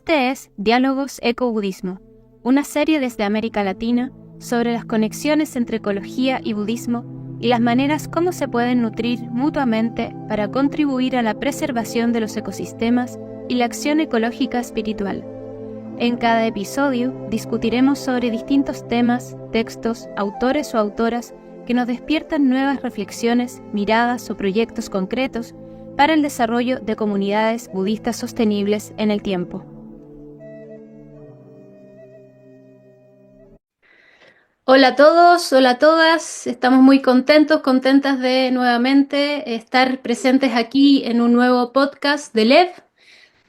Este es Diálogos Eco-Budismo, una serie desde América Latina sobre las conexiones entre ecología y budismo y las maneras como se pueden nutrir mutuamente para contribuir a la preservación de los ecosistemas y la acción ecológica espiritual. En cada episodio discutiremos sobre distintos temas, textos, autores o autoras que nos despiertan nuevas reflexiones, miradas o proyectos concretos para el desarrollo de comunidades budistas sostenibles en el tiempo. Hola a todos, hola a todas, estamos muy contentas de nuevamente estar presentes aquí en un nuevo podcast de LEV,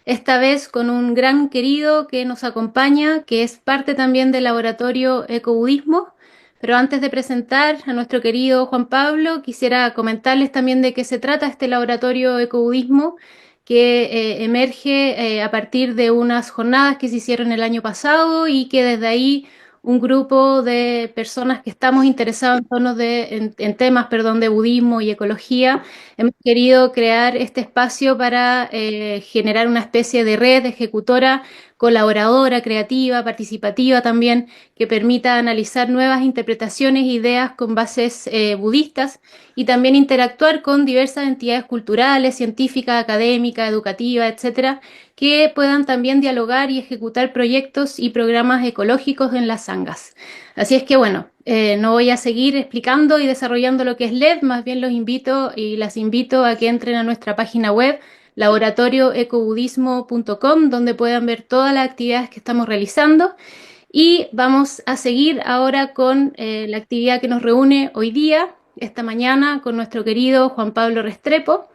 esta vez con un gran querido que nos acompaña, que es parte también del laboratorio Ecobudismo. Pero antes de presentar a nuestro querido Juan Pablo, quisiera comentarles también de qué se trata este laboratorio Ecobudismo, que emerge a partir de unas jornadas que se hicieron el año pasado y que desde ahí un grupo de personas que estamos interesados en temas, de budismo y ecología, hemos querido crear este espacio para generar una especie de red ejecutora, colaboradora, creativa, participativa también, que permita analizar nuevas interpretaciones e ideas con bases budistas y también interactuar con diversas entidades culturales, científicas, académicas, educativas, etcétera, que puedan también dialogar y ejecutar proyectos y programas ecológicos en las sangas. Así es que bueno, no voy a seguir explicando y desarrollando lo que es LED, más bien los invito y las invito a que entren a nuestra página web laboratorioecobudismo.com, donde puedan ver todas las actividades que estamos realizando. Y vamos a seguir ahora con la actividad que nos reúne hoy día, esta mañana, con nuestro querido Juan Pablo Restrepo.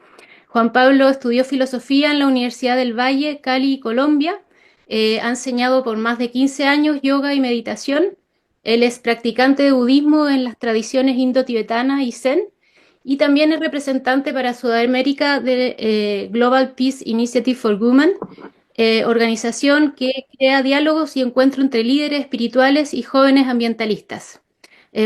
Juan Pablo estudió filosofía en la Universidad del Valle, Cali, Colombia. Ha enseñado por más de 15 años yoga y meditación. Él es practicante de budismo en las tradiciones indo-tibetanas y zen, y también es representante para Sudamérica de Global Peace Initiative for Women, organización que crea diálogos y encuentros entre líderes espirituales y jóvenes ambientalistas.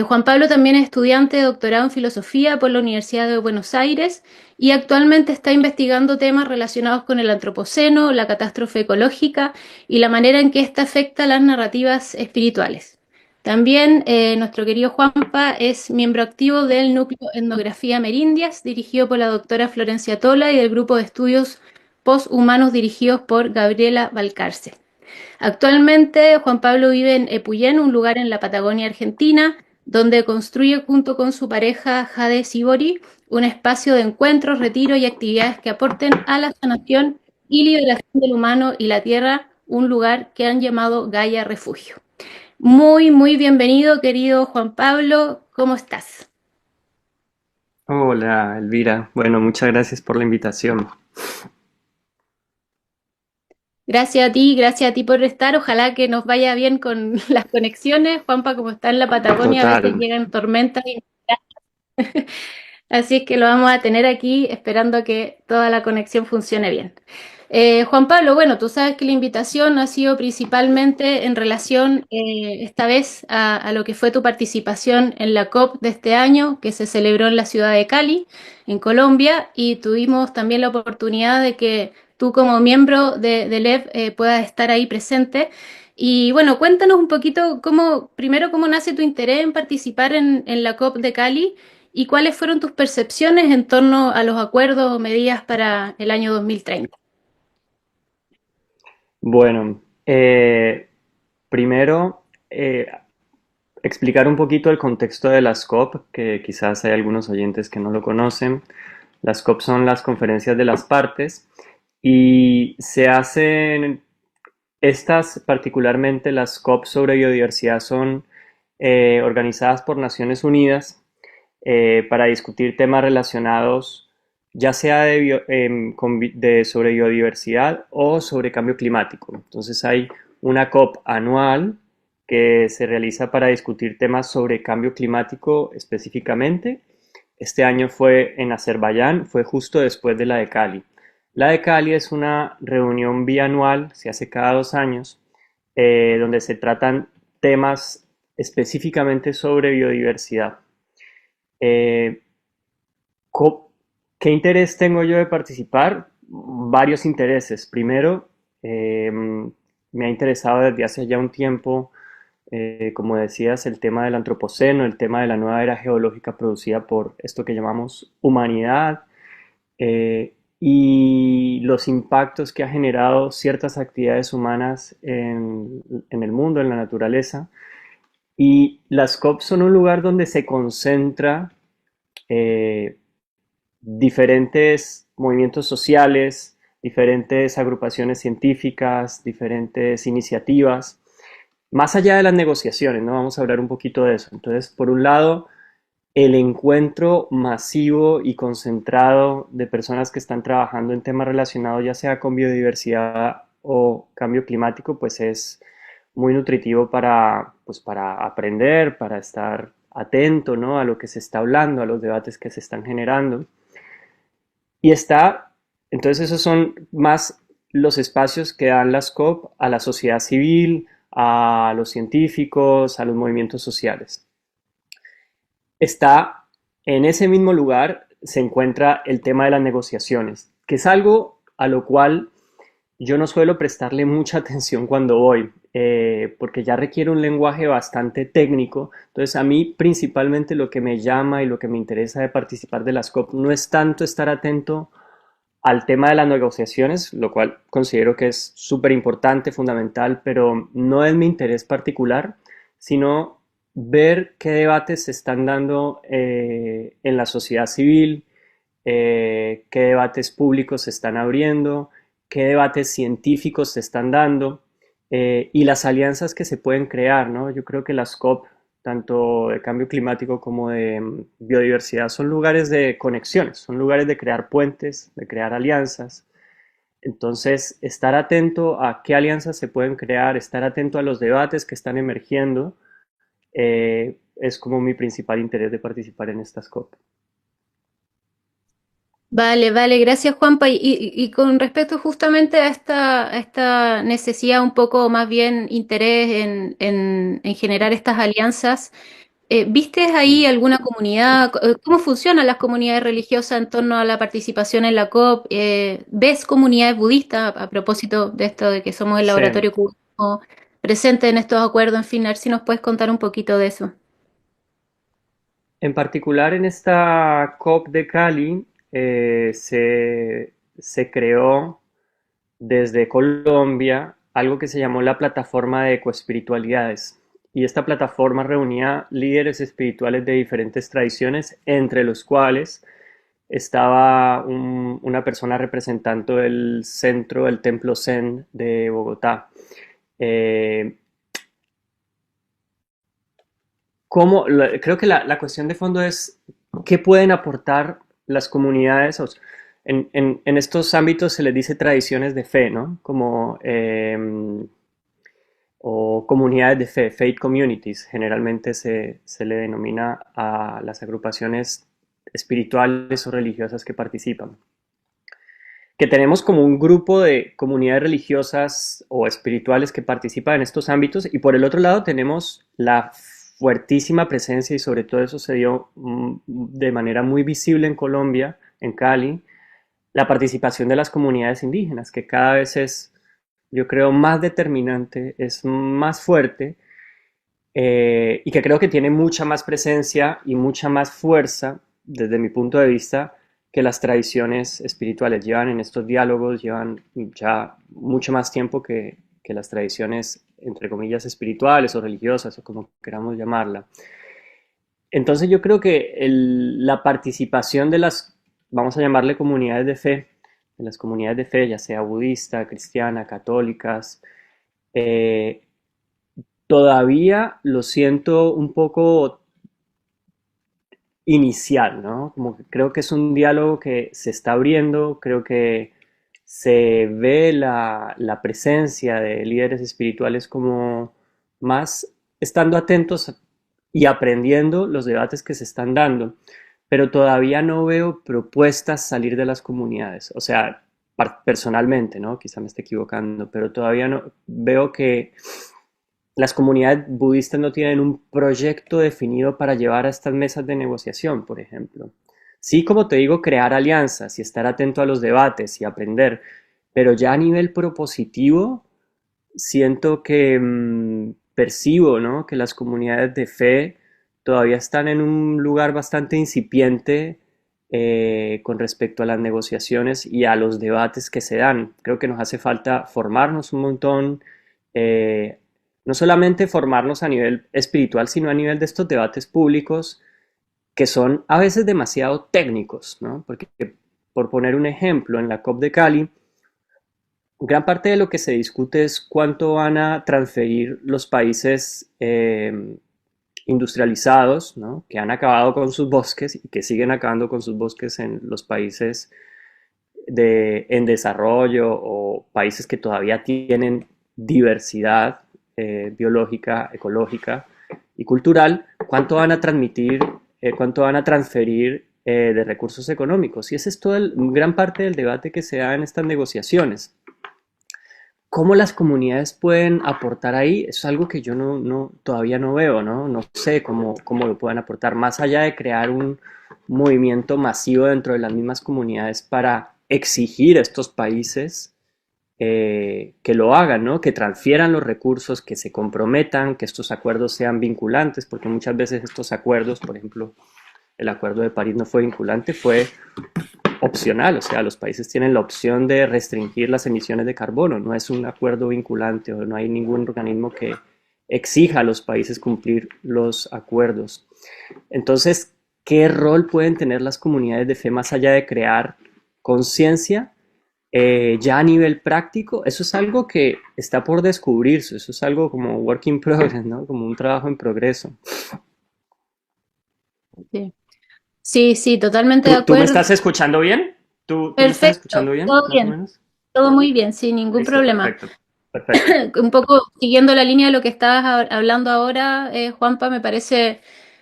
Juan Pablo también es estudiante de doctorado en filosofía por la Universidad de Buenos Aires y actualmente está investigando temas relacionados con el antropoceno, la catástrofe ecológica y la manera en que ésta afecta las narrativas espirituales. También nuestro querido Juanpa es miembro activo del Núcleo Etnografía Amerindias, dirigido por la doctora Florencia Tola, y del grupo de estudios posthumanos dirigidos por Gabriela Valcarce. Actualmente Juan Pablo vive en Epuyén, un lugar en la Patagonia Argentina, donde construye junto con su pareja Jade Sibori un espacio de encuentros, retiro y actividades que aporten a la sanación y liberación del humano y la tierra, un lugar que han llamado Gaia Refugio. Muy bienvenido, querido Juan Pablo, ¿cómo estás? Hola, Elvira. Bueno, muchas gracias por la invitación. Gracias a ti por estar. Ojalá que nos vaya bien con las conexiones. Juanpa, como está en la Patagonia, a veces Total. llegan tormentas. Así es que lo vamos a tener aquí esperando que toda la conexión funcione bien. Juan Pablo, bueno, tú sabes que la invitación ha sido principalmente en relación esta vez a lo que fue tu participación en la COP de este año, que se celebró en la ciudad de Cali, en Colombia, y tuvimos también la oportunidad de que tú como miembro de LEV puedas estar ahí presente. Y bueno, cuéntanos un poquito primero cómo nace tu interés en participar en la COP de Cali y cuáles fueron tus percepciones en torno a los acuerdos o medidas para el año 2030. Bueno, primero explicar un poquito el contexto de las COP, que quizás hay algunos oyentes que no lo conocen. Las COP son las conferencias de las partes y se hacen, estas particularmente las COP sobre biodiversidad son organizadas por Naciones Unidas para discutir temas relacionados ya sea sobre biodiversidad o sobre cambio climático. Entonces hay una COP anual que se realiza para discutir temas sobre cambio climático específicamente. Este año fue en Azerbaiyán, fue justo después de la de Cali. La de Cali es una reunión bianual, se hace cada 2 años, donde se tratan temas específicamente sobre biodiversidad. Eh, ¿Qué interés tengo yo de participar? Varios intereses. Primero, me ha interesado desde hace ya un tiempo, como decías, el tema del antropoceno, el tema de la nueva era geológica producida por esto que llamamos humanidad, y los impactos que ha generado ciertas actividades humanas en el mundo, en la naturaleza. Y las COP son un lugar donde se concentra eh, diferentes movimientos sociales, diferentes agrupaciones científicas, diferentes iniciativas, más allá de las negociaciones, ¿no? Vamos a hablar un poquito de eso. Entonces, por un lado, el encuentro masivo y concentrado de personas que están trabajando en temas relacionados ya sea con biodiversidad o cambio climático, pues es muy nutritivo para, pues para aprender, para estar atento, ¿no? A lo que se está hablando, a los debates que se están generando. Y está, entonces esos son más los espacios que dan las COP a la sociedad civil, a los científicos, a los movimientos sociales. Está en ese mismo lugar, se encuentra el tema de las negociaciones, que es algo a lo cual yo no suelo prestarle mucha atención cuando voy, porque ya requiere un lenguaje bastante técnico. Entonces, a mí principalmente lo que me llama y lo que me interesa de participar de las COP no es tanto estar atento al tema de las negociaciones, lo cual considero que es súper importante, fundamental, pero no es mi interés particular, sino ver qué debates se están dando en la sociedad civil, qué debates públicos se están abriendo, qué debates científicos se están dando, y las alianzas que se pueden crear, ¿no? Yo creo que las COP, tanto de cambio climático como de biodiversidad, son lugares de conexiones, son lugares de crear puentes, de crear alianzas. Entonces, estar atento a qué alianzas se pueden crear, estar atento a los debates que están emergiendo, es como mi principal interés de participar en estas COP. Vale, vale, gracias Juanpa. Y con respecto justamente a esta necesidad, un poco más bien interés en generar estas alianzas, ¿viste ahí alguna comunidad? ¿Cómo funcionan las comunidades religiosas en torno a la participación en la COP? ¿Ves comunidades budistas a propósito de esto de que somos el Sí. laboratorio cubano presente en estos acuerdos? En fin, a ver si nos puedes contar un poquito de eso. En particular en esta COP de Cali se creó desde Colombia algo que se llamó la Plataforma de Ecoespiritualidades. Y esta plataforma reunía líderes espirituales de diferentes tradiciones, entre los cuales estaba una persona representando el centro, el Templo Zen de Bogotá. Eh, Creo que la cuestión de fondo es qué pueden aportar las comunidades. O sea, en estos ámbitos se les dice tradiciones de fe, ¿no? Como, o comunidades de fe, faith communities. Generalmente se le denomina a las agrupaciones espirituales o religiosas que participan. Que tenemos como un grupo de comunidades religiosas o espirituales que participan en estos ámbitos, y por el otro lado tenemos la fuertísima presencia, y sobre todo eso se dio de manera muy visible en Colombia, en Cali, la participación de las comunidades indígenas, que cada vez es, yo creo, más determinante, es más fuerte, y que creo que tiene mucha más presencia y mucha más fuerza, desde mi punto de vista, que las tradiciones espirituales. Llevan en estos diálogos, llevan ya mucho más tiempo que las tradiciones, entre comillas, espirituales o religiosas, o como queramos llamarla. Entonces yo creo que la participación de las, vamos a llamarle comunidades de las comunidades de fe, ya sea budista, cristiana, católicas, eh, todavía lo siento un poco inicial, ¿no? Como que creo que es un diálogo que se está abriendo, creo que se ve la presencia de líderes espirituales como más estando atentos y aprendiendo los debates que se están dando, pero todavía no veo propuestas salir de las comunidades, o sea, personalmente, ¿no? Quizá me esté equivocando, pero todavía no veo que las comunidades budistas no tienen un proyecto definido para llevar a estas mesas de negociación, por ejemplo. Sí, como te digo, crear alianzas y estar atento a los debates y aprender, pero ya a nivel propositivo, siento que percibo, ¿no? Que las comunidades de fe todavía están en un lugar bastante incipiente con respecto a las negociaciones y a los debates que se dan. Creo que nos hace falta formarnos un montón, eh, no solamente formarnos a nivel espiritual, sino a nivel de estos debates públicos que son a veces demasiado técnicos, ¿no? Porque, por poner un ejemplo, en la COP de Cali, gran parte de lo que se discute es cuánto van a transferir los países industrializados, ¿no? Que han acabado con sus bosques y que siguen acabando con sus bosques en los países en desarrollo o países que todavía tienen diversidad biológica, ecológica y cultural, cuánto van a transmitir, cuánto van a transferir de recursos económicos. Y ese es todo gran parte del debate que se da en estas negociaciones. ¿Cómo las comunidades pueden aportar ahí? Es algo que yo todavía no veo, ¿no? No sé cómo lo pueden aportar, más allá de crear un movimiento masivo dentro de las mismas comunidades para exigir a estos países que lo hagan, ¿no? Que transfieran los recursos, que se comprometan, que estos acuerdos sean vinculantes, porque muchas veces estos acuerdos, por ejemplo, el acuerdo de París no fue vinculante, fue opcional, o sea, los países tienen la opción de restringir las emisiones de carbono, no es un acuerdo vinculante o no hay ningún organismo que exija a los países cumplir los acuerdos. Entonces, ¿qué rol pueden tener las comunidades de fe más allá de crear conciencia? Ya a nivel práctico, eso es algo que está por descubrirse, eso es algo como work in progress, ¿no? Como un trabajo en progreso. Sí, sí, sí, totalmente de ¿Tú me acuerdo. estás escuchando bien? ¿Tú me estás Perfecto, escuchando bien, todo más o bien, menos? todo muy bien, sin ningún Listo, problema. perfecto, perfecto. Un poco siguiendo la línea de lo que estabas hablando ahora, Juanpa, me parece,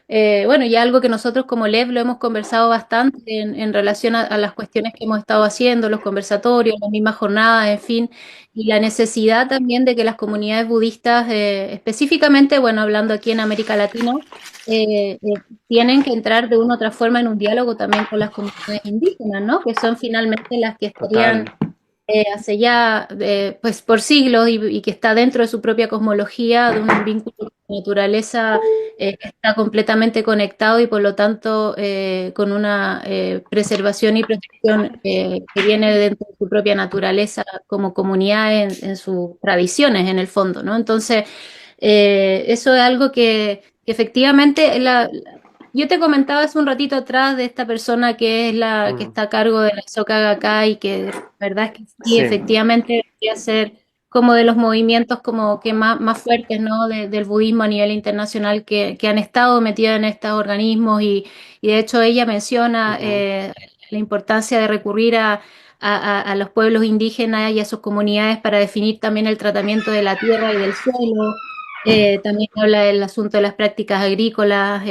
bueno, ya algo que nosotros como LEV lo hemos conversado bastante en relación a las cuestiones que hemos estado haciendo, los conversatorios, las mismas jornadas, en fin, y la necesidad también de que las comunidades budistas, específicamente, bueno, hablando aquí en América Latina, tienen que entrar de una u otra forma en un diálogo también con las comunidades indígenas, ¿no? Que son finalmente las que estarían Total, hace ya pues por siglos y que está dentro de su propia cosmología, de un vínculo con la naturaleza que está completamente conectado y por lo tanto con una preservación y protección que viene dentro de su propia naturaleza como comunidad en sus tradiciones en el fondo, ¿no? Entonces, eso es algo que efectivamente yo te comentaba hace un ratito atrás de esta persona que es la que mm, está a cargo de la Soka Gakkai y que la verdad es que sí, sí, efectivamente debería ser como de los movimientos como que más fuertes, ¿no? Del budismo a nivel internacional que han estado metidos en estos organismos y de hecho ella menciona ujú, la importancia de recurrir a los pueblos indígenas y a sus comunidades para definir también el tratamiento de la tierra y del suelo. También habla del asunto de las prácticas agrícolas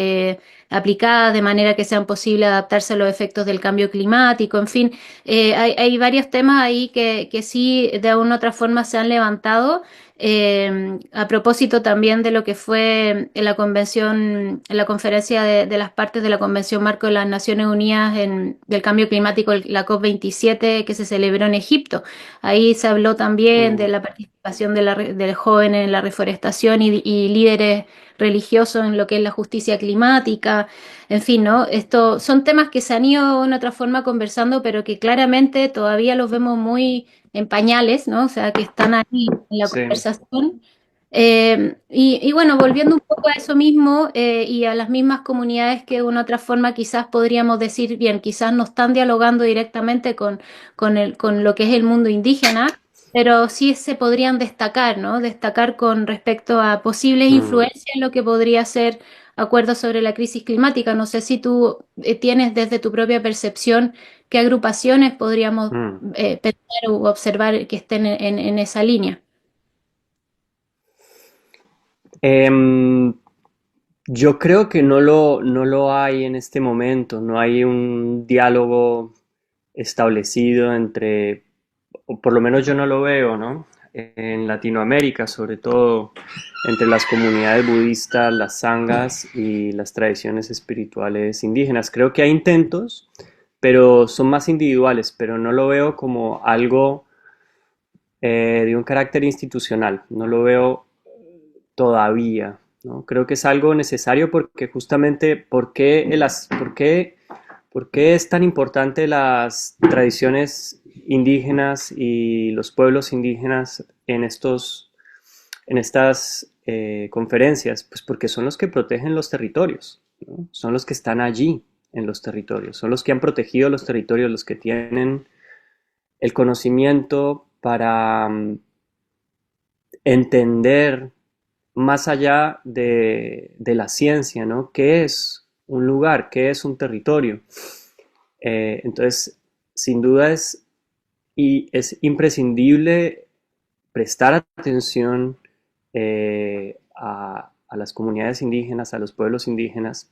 aplicadas de manera que sean posibles adaptarse a los efectos del cambio climático. En fin, hay varios temas ahí que sí de alguna u otra forma se han levantado. A propósito también de lo que fue en la convención, en la conferencia de las partes de la Convención Marco de las Naciones Unidas del Cambio Climático, la COP27 que se celebró en Egipto. Ahí se habló también de mm, la participación de jóvenes en la reforestación y líderes religiosos en lo que es la justicia climática, en fin, ¿no? Esto son temas que se han ido de una otra forma conversando, pero que claramente todavía los vemos muy en pañales, ¿no? O sea, que están ahí en la sí, conversación. Y bueno, volviendo un poco a eso mismo y a las mismas comunidades que de una otra forma quizás podríamos decir, bien, quizás no están dialogando directamente con lo que es el mundo indígena, pero sí se podrían destacar, ¿no? Destacar con respecto a posibles mm, influencias en lo que podría ser acuerdos sobre la crisis climática. No sé si tú tienes desde tu propia percepción qué agrupaciones podríamos mm. pensar o observar que estén en esa línea. Em, yo creo que no lo hay en este momento, no hay un diálogo establecido entre, o por lo menos yo no lo veo, ¿no? En Latinoamérica, sobre todo entre las comunidades budistas, las sangas y las tradiciones espirituales indígenas. Creo que hay intentos, pero son más individuales, pero no lo veo como algo de un carácter institucional. No lo veo todavía, ¿no? Creo que es algo necesario porque justamente, por qué es tan importante las tradiciones indígenas y los pueblos indígenas en estas conferencias? Pues porque son los que protegen los territorios, ¿no? Son los que están allí en los territorios, son los que han protegido los territorios, los que tienen el conocimiento para entender más allá de la ciencia, ¿no? ¿Qué es un lugar? ¿Qué es un territorio? Entonces, sin duda es imprescindible prestar atención a las comunidades indígenas, a los pueblos indígenas,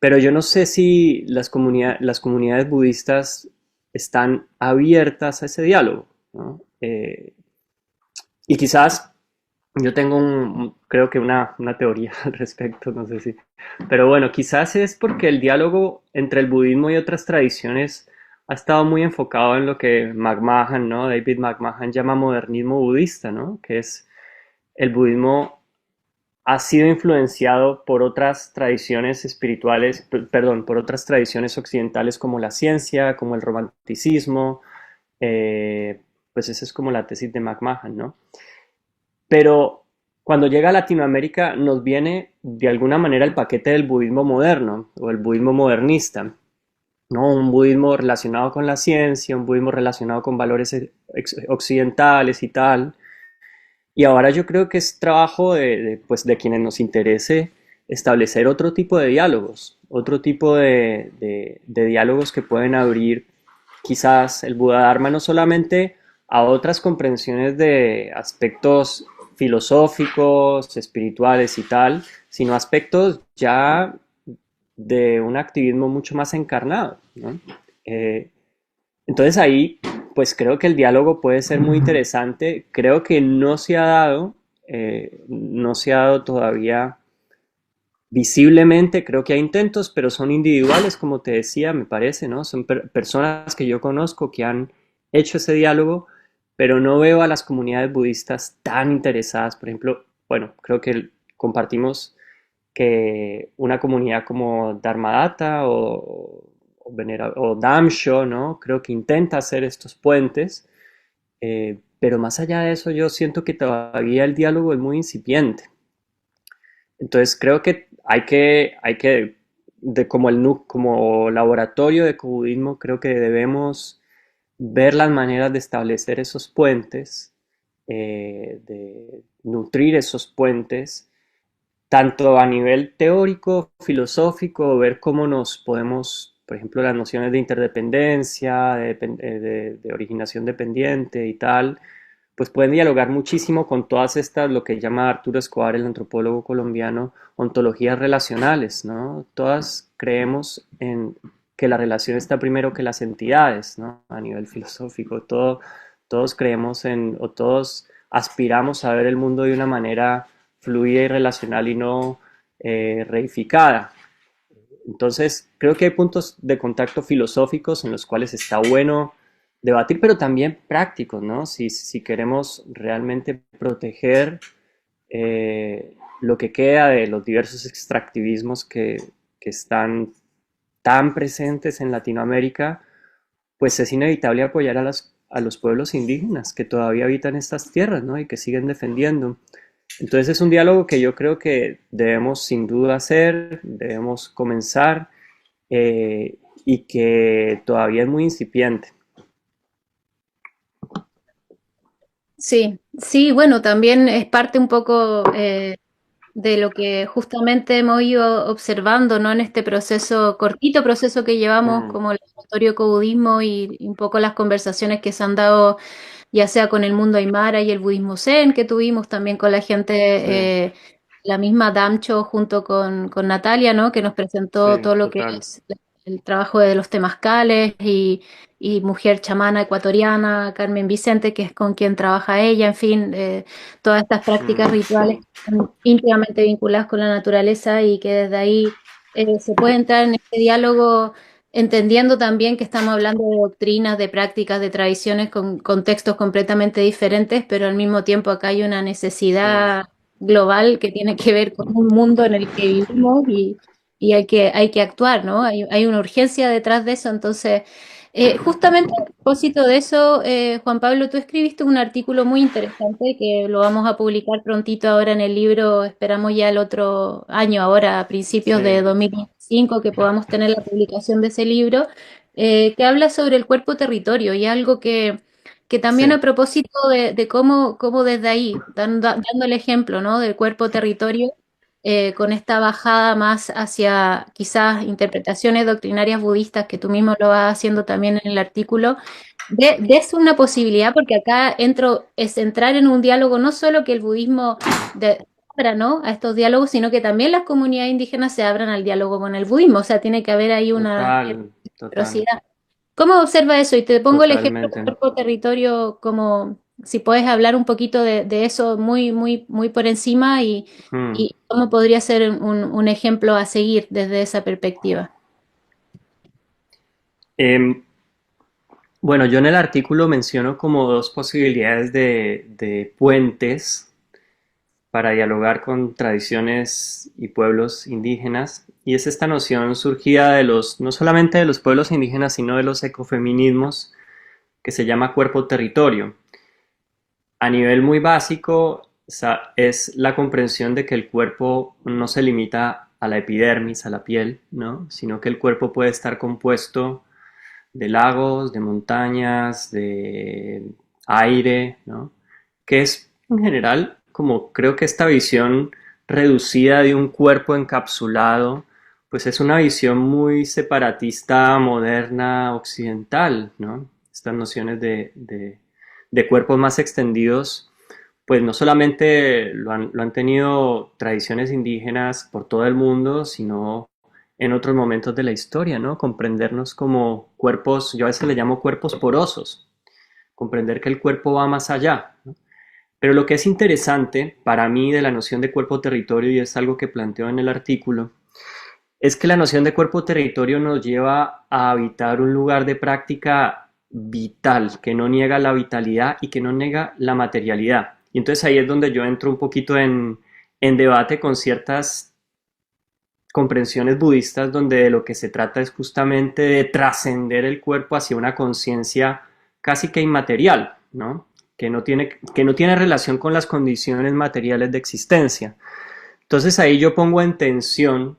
pero yo no sé si las comunidades budistas están abiertas a ese diálogo, ¿no? Y quizás yo tengo creo que una teoría al respecto, no sé si. Pero bueno, quizás es porque el diálogo entre el budismo y otras tradiciones ha estado muy enfocado en lo que McMahon, ¿no? David McMahon llama modernismo budista, ¿no? Que es el budismo ha sido influenciado por otras tradiciones espirituales, perdón, por otras tradiciones occidentales como la ciencia, como el romanticismo, eh, pues esa es como la tesis de McMahon, ¿no? Pero cuando llega a Latinoamérica nos viene de alguna manera el paquete del budismo moderno o el budismo modernista, ¿no? Un budismo relacionado con la ciencia, un budismo relacionado con valores occidentales y tal. Y ahora yo creo que es trabajo pues de quienes nos interese establecer otro tipo de diálogos, otro tipo de diálogos que pueden abrir quizás el Buda Dharma no solamente a otras comprensiones de aspectos filosóficos, espirituales y tal, sino aspectos ya de un activismo mucho más encarnado, ¿no? Eh, entonces ahí, pues creo que el diálogo puede ser muy interesante. Creo que no se ha dado todavía visiblemente. Creo que hay intentos, pero son individuales, como te decía, me parece, ¿no? Son personas que yo conozco que han hecho ese diálogo, pero no veo a las comunidades budistas tan interesadas. Por ejemplo, bueno, creo que compartimos que una comunidad como Dharmadata o Damsho, ¿no? Creo que intenta hacer estos puentes, pero más allá de eso yo siento que todavía el diálogo es muy incipiente. Entonces creo que como laboratorio de cubudismo, creo que debemos ver las maneras de establecer esos puentes, de nutrir esos puentes tanto a nivel teórico, filosófico, ver cómo nos podemos, por ejemplo, las nociones de interdependencia, de originación dependiente y tal, pues pueden dialogar muchísimo con todas estas, lo que llama Arturo Escobar, el antropólogo colombiano, ontologías relacionales, ¿no? Todas creemos en que la relación está primero que las entidades, ¿no? A nivel filosófico, todos creemos o todos aspiramos a ver el mundo de una manera fluida y relacional y no reificada. Entonces, creo que hay puntos de contacto filosóficos en los cuales está bueno debatir, pero también prácticos, ¿no? Si queremos realmente proteger lo que queda de los diversos extractivismos que están tan presentes en Latinoamérica, pues es inevitable apoyar a los pueblos indígenas que todavía habitan estas tierras, ¿no? Y que siguen defendiendo. Entonces es un diálogo que yo creo que debemos sin duda hacer, debemos comenzar y que todavía es muy incipiente. Sí, sí, bueno, también es parte un poco de lo que justamente hemos ido observando, ¿no? En este proceso, cortito proceso que llevamos Mm, como el laboratorio co-budismo y un poco las conversaciones que se han dado, ya sea con el mundo Aymara y el budismo Zen, que tuvimos también con la sí, gente, la misma Damcho junto con Natalia, ¿no? Que nos presentó sí, todo lo que total. es el trabajo de los temazcales y mujer chamana ecuatoriana, Carmen Vicente, que es con quien trabaja ella, en fin, todas estas prácticas Mm, rituales íntimamente vinculadas con la naturaleza y que desde ahí se puede entrar en este diálogo entendiendo también que estamos hablando de doctrinas, de prácticas, de tradiciones con contextos completamente diferentes, pero al mismo tiempo acá hay una Sí, necesidad global que tiene que ver con un mundo en el que vivimos y hay que actuar, ¿no? Hay una urgencia detrás de eso. Entonces, justamente a propósito de eso, Juan Pablo, tú escribiste un artículo muy interesante que lo vamos a publicar prontito ahora en el libro, esperamos ya el otro año, ahora a principios de sí, 2025, que podamos tener la publicación de ese libro, que habla sobre el cuerpo territorio y algo que también a sí, propósito de cómo desde ahí, dando el ejemplo, ¿no? Del cuerpo territorio, con esta bajada más hacia quizás interpretaciones doctrinarias budistas, que tú mismo lo vas haciendo también en el artículo, de eso una posibilidad, porque acá es entrar en un diálogo, no solo que el budismo abra, ¿no? A estos diálogos, sino que también las comunidades indígenas se abran al diálogo con el budismo, o sea, tiene que haber ahí una total, total, reciprocidad. ¿Cómo observa eso? Y te pongo el ejemplo del totalmente. cuerpo territorio, como si puedes hablar un poquito de eso muy por encima Mm. y cómo podría ser un ejemplo a seguir desde esa perspectiva. Em, bueno, yo en el artículo menciono como dos posibilidades de puentes para dialogar con tradiciones y pueblos indígenas, y es esta noción surgida de no solamente de los pueblos indígenas, sino de los ecofeminismos, que se llama cuerpo-territorio. A nivel muy básico, es la comprensión de que el cuerpo no se limita a la epidermis, a la piel, ¿no? Sino que el cuerpo puede estar compuesto de lagos, de montañas, de aire, ¿no? Que es en general como creo que esta visión reducida de un cuerpo encapsulado, pues es una visión muy separatista, moderna, occidental, ¿no? Estas nociones de cuerpos más extendidos, pues no solamente lo han tenido tradiciones indígenas por todo el mundo, sino en otros momentos de la historia, ¿no? Comprendernos como cuerpos, yo a veces le llamo cuerpos porosos, comprender que el cuerpo va más allá, ¿no? Pero lo que es interesante para mí de la noción de cuerpo-territorio, y es algo que planteo en el artículo, es que la noción de cuerpo-territorio nos lleva a habitar un lugar de práctica vital, que no niega la vitalidad y que no niega la materialidad. Y entonces ahí es donde yo entro un poquito en debate con ciertas comprensiones budistas donde de lo que se trata es justamente de trascender el cuerpo hacia una conciencia casi que inmaterial, ¿no? Que no tiene relación con las condiciones materiales de existencia. Entonces ahí yo pongo en tensión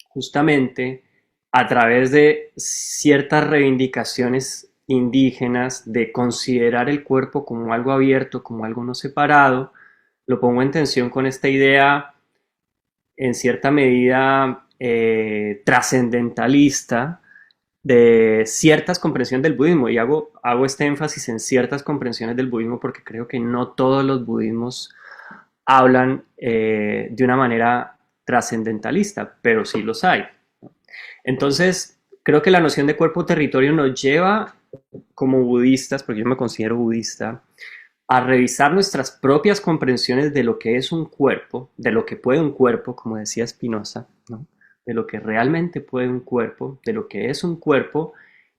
justamente a través de ciertas reivindicaciones indígenas de considerar el cuerpo como algo abierto, como algo no separado, lo pongo en tensión con esta idea en cierta medida trascendentalista de ciertas comprensiones del budismo, y hago este énfasis en ciertas comprensiones del budismo porque creo que no todos los budismos hablan de una manera trascendentalista, pero sí los hay. Entonces, creo que la noción de cuerpo-territorio nos lleva como budistas, porque yo me considero budista, a revisar nuestras propias comprensiones de lo que es un cuerpo, de lo que puede un cuerpo, como decía Spinoza, ¿no? De lo que realmente puede un cuerpo, de lo que es un cuerpo,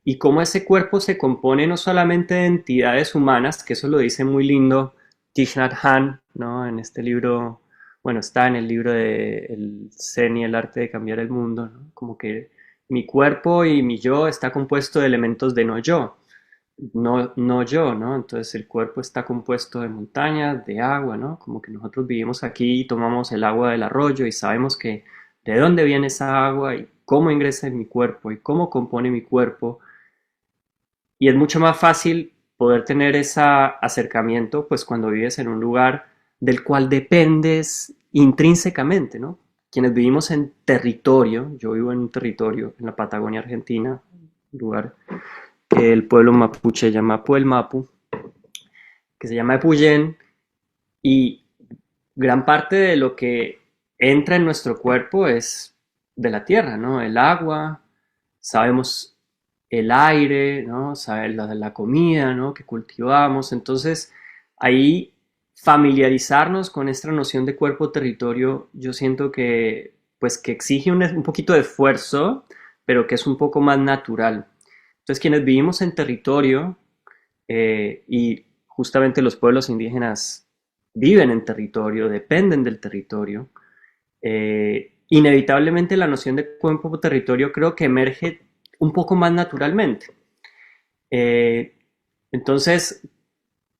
y cómo ese cuerpo se compone no solamente de entidades humanas, que eso lo dice muy lindo Thich Nhat Hanh, ¿no? En este libro, bueno, está en el libro de El Zen y el arte de cambiar el mundo, ¿no? Como que mi cuerpo y mi yo está compuesto de elementos de no yo, no yo, ¿no? Entonces el cuerpo está compuesto de montañas, de agua, ¿no? Como que nosotros vivimos aquí y tomamos el agua del arroyo y sabemos que de dónde viene esa agua y cómo ingresa en mi cuerpo y cómo compone mi cuerpo. Y es mucho más fácil poder tener ese acercamiento, pues cuando vives en un lugar del cual dependes intrínsecamente, ¿no? Quienes vivimos en territorio, yo vivo en un territorio en la Patagonia Argentina, un lugar que el pueblo mapuche llama Puel Mapu, que se llama Epuyén, y gran parte de lo que entra en nuestro cuerpo es de la tierra, ¿no? El agua, sabemos el aire, ¿no? Sabemos la comida, ¿no? Que cultivamos. Entonces, ahí familiarizarnos con esta noción de cuerpo-territorio, yo siento que, pues, que exige un poquito de esfuerzo, pero que es un poco más natural. Entonces, quienes vivimos en territorio, y justamente los pueblos indígenas viven en territorio, dependen del territorio, inevitablemente la noción de cuerpo-territorio creo que emerge un poco más naturalmente. Eh, entonces,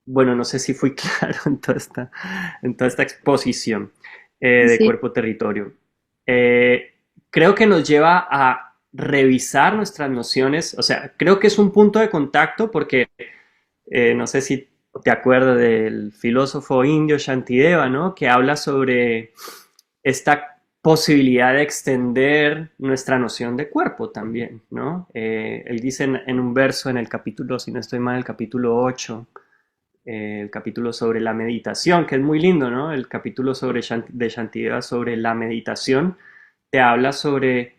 bueno, no sé si fui claro en toda esta exposición de Sí, cuerpo-territorio. Eh, Creo que nos lleva a revisar nuestras nociones, o sea, creo que es un punto de contacto porque no sé si te acuerdas del filósofo indio Shantideva, ¿no? Que habla sobre esta posibilidad de extender nuestra noción de cuerpo también, ¿no? Él dice en un verso en el capítulo, si no estoy mal, el capítulo 8, el capítulo sobre la meditación, que es muy lindo, ¿no? El capítulo de Shantideva sobre la meditación te habla sobre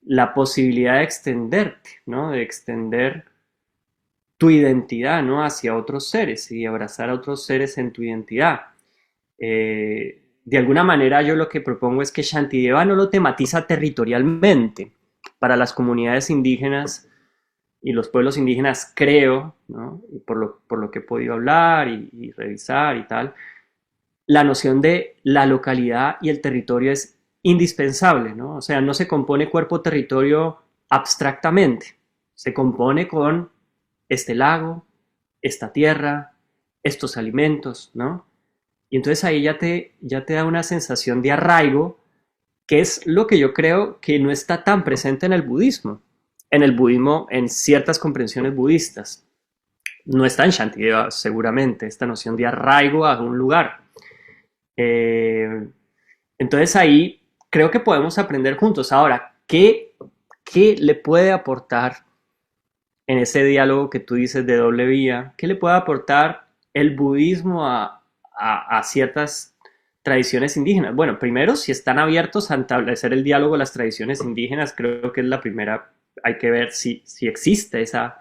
la posibilidad de extenderte, ¿no? De extender tu identidad, ¿no? Hacia otros seres y abrazar a otros seres en tu identidad. De alguna manera yo lo que propongo es que Shantideva no lo tematiza territorialmente. Para las comunidades indígenas y los pueblos indígenas creo, ¿no? Y por lo que he podido hablar y revisar y tal, la noción de la localidad y el territorio es indispensable, ¿no? O sea, no se compone cuerpo-territorio abstractamente, se compone con este lago, esta tierra, estos alimentos, ¿no? Y entonces ahí ya te da una sensación de arraigo, que es lo que yo creo que no está tan presente en el budismo. En el budismo, en ciertas comprensiones budistas. No está en Shantideva, seguramente, esta noción de arraigo a un lugar. Eh, entonces ahí creo que podemos aprender juntos. Ahora, ¿qué le puede aportar en ese diálogo que tú dices de doble vía? ¿Qué le puede aportar el budismo a ciertas tradiciones indígenas? Bueno, primero, si están abiertos a establecer el diálogo de las tradiciones indígenas, creo que es la primera. Hay que ver si existe esa,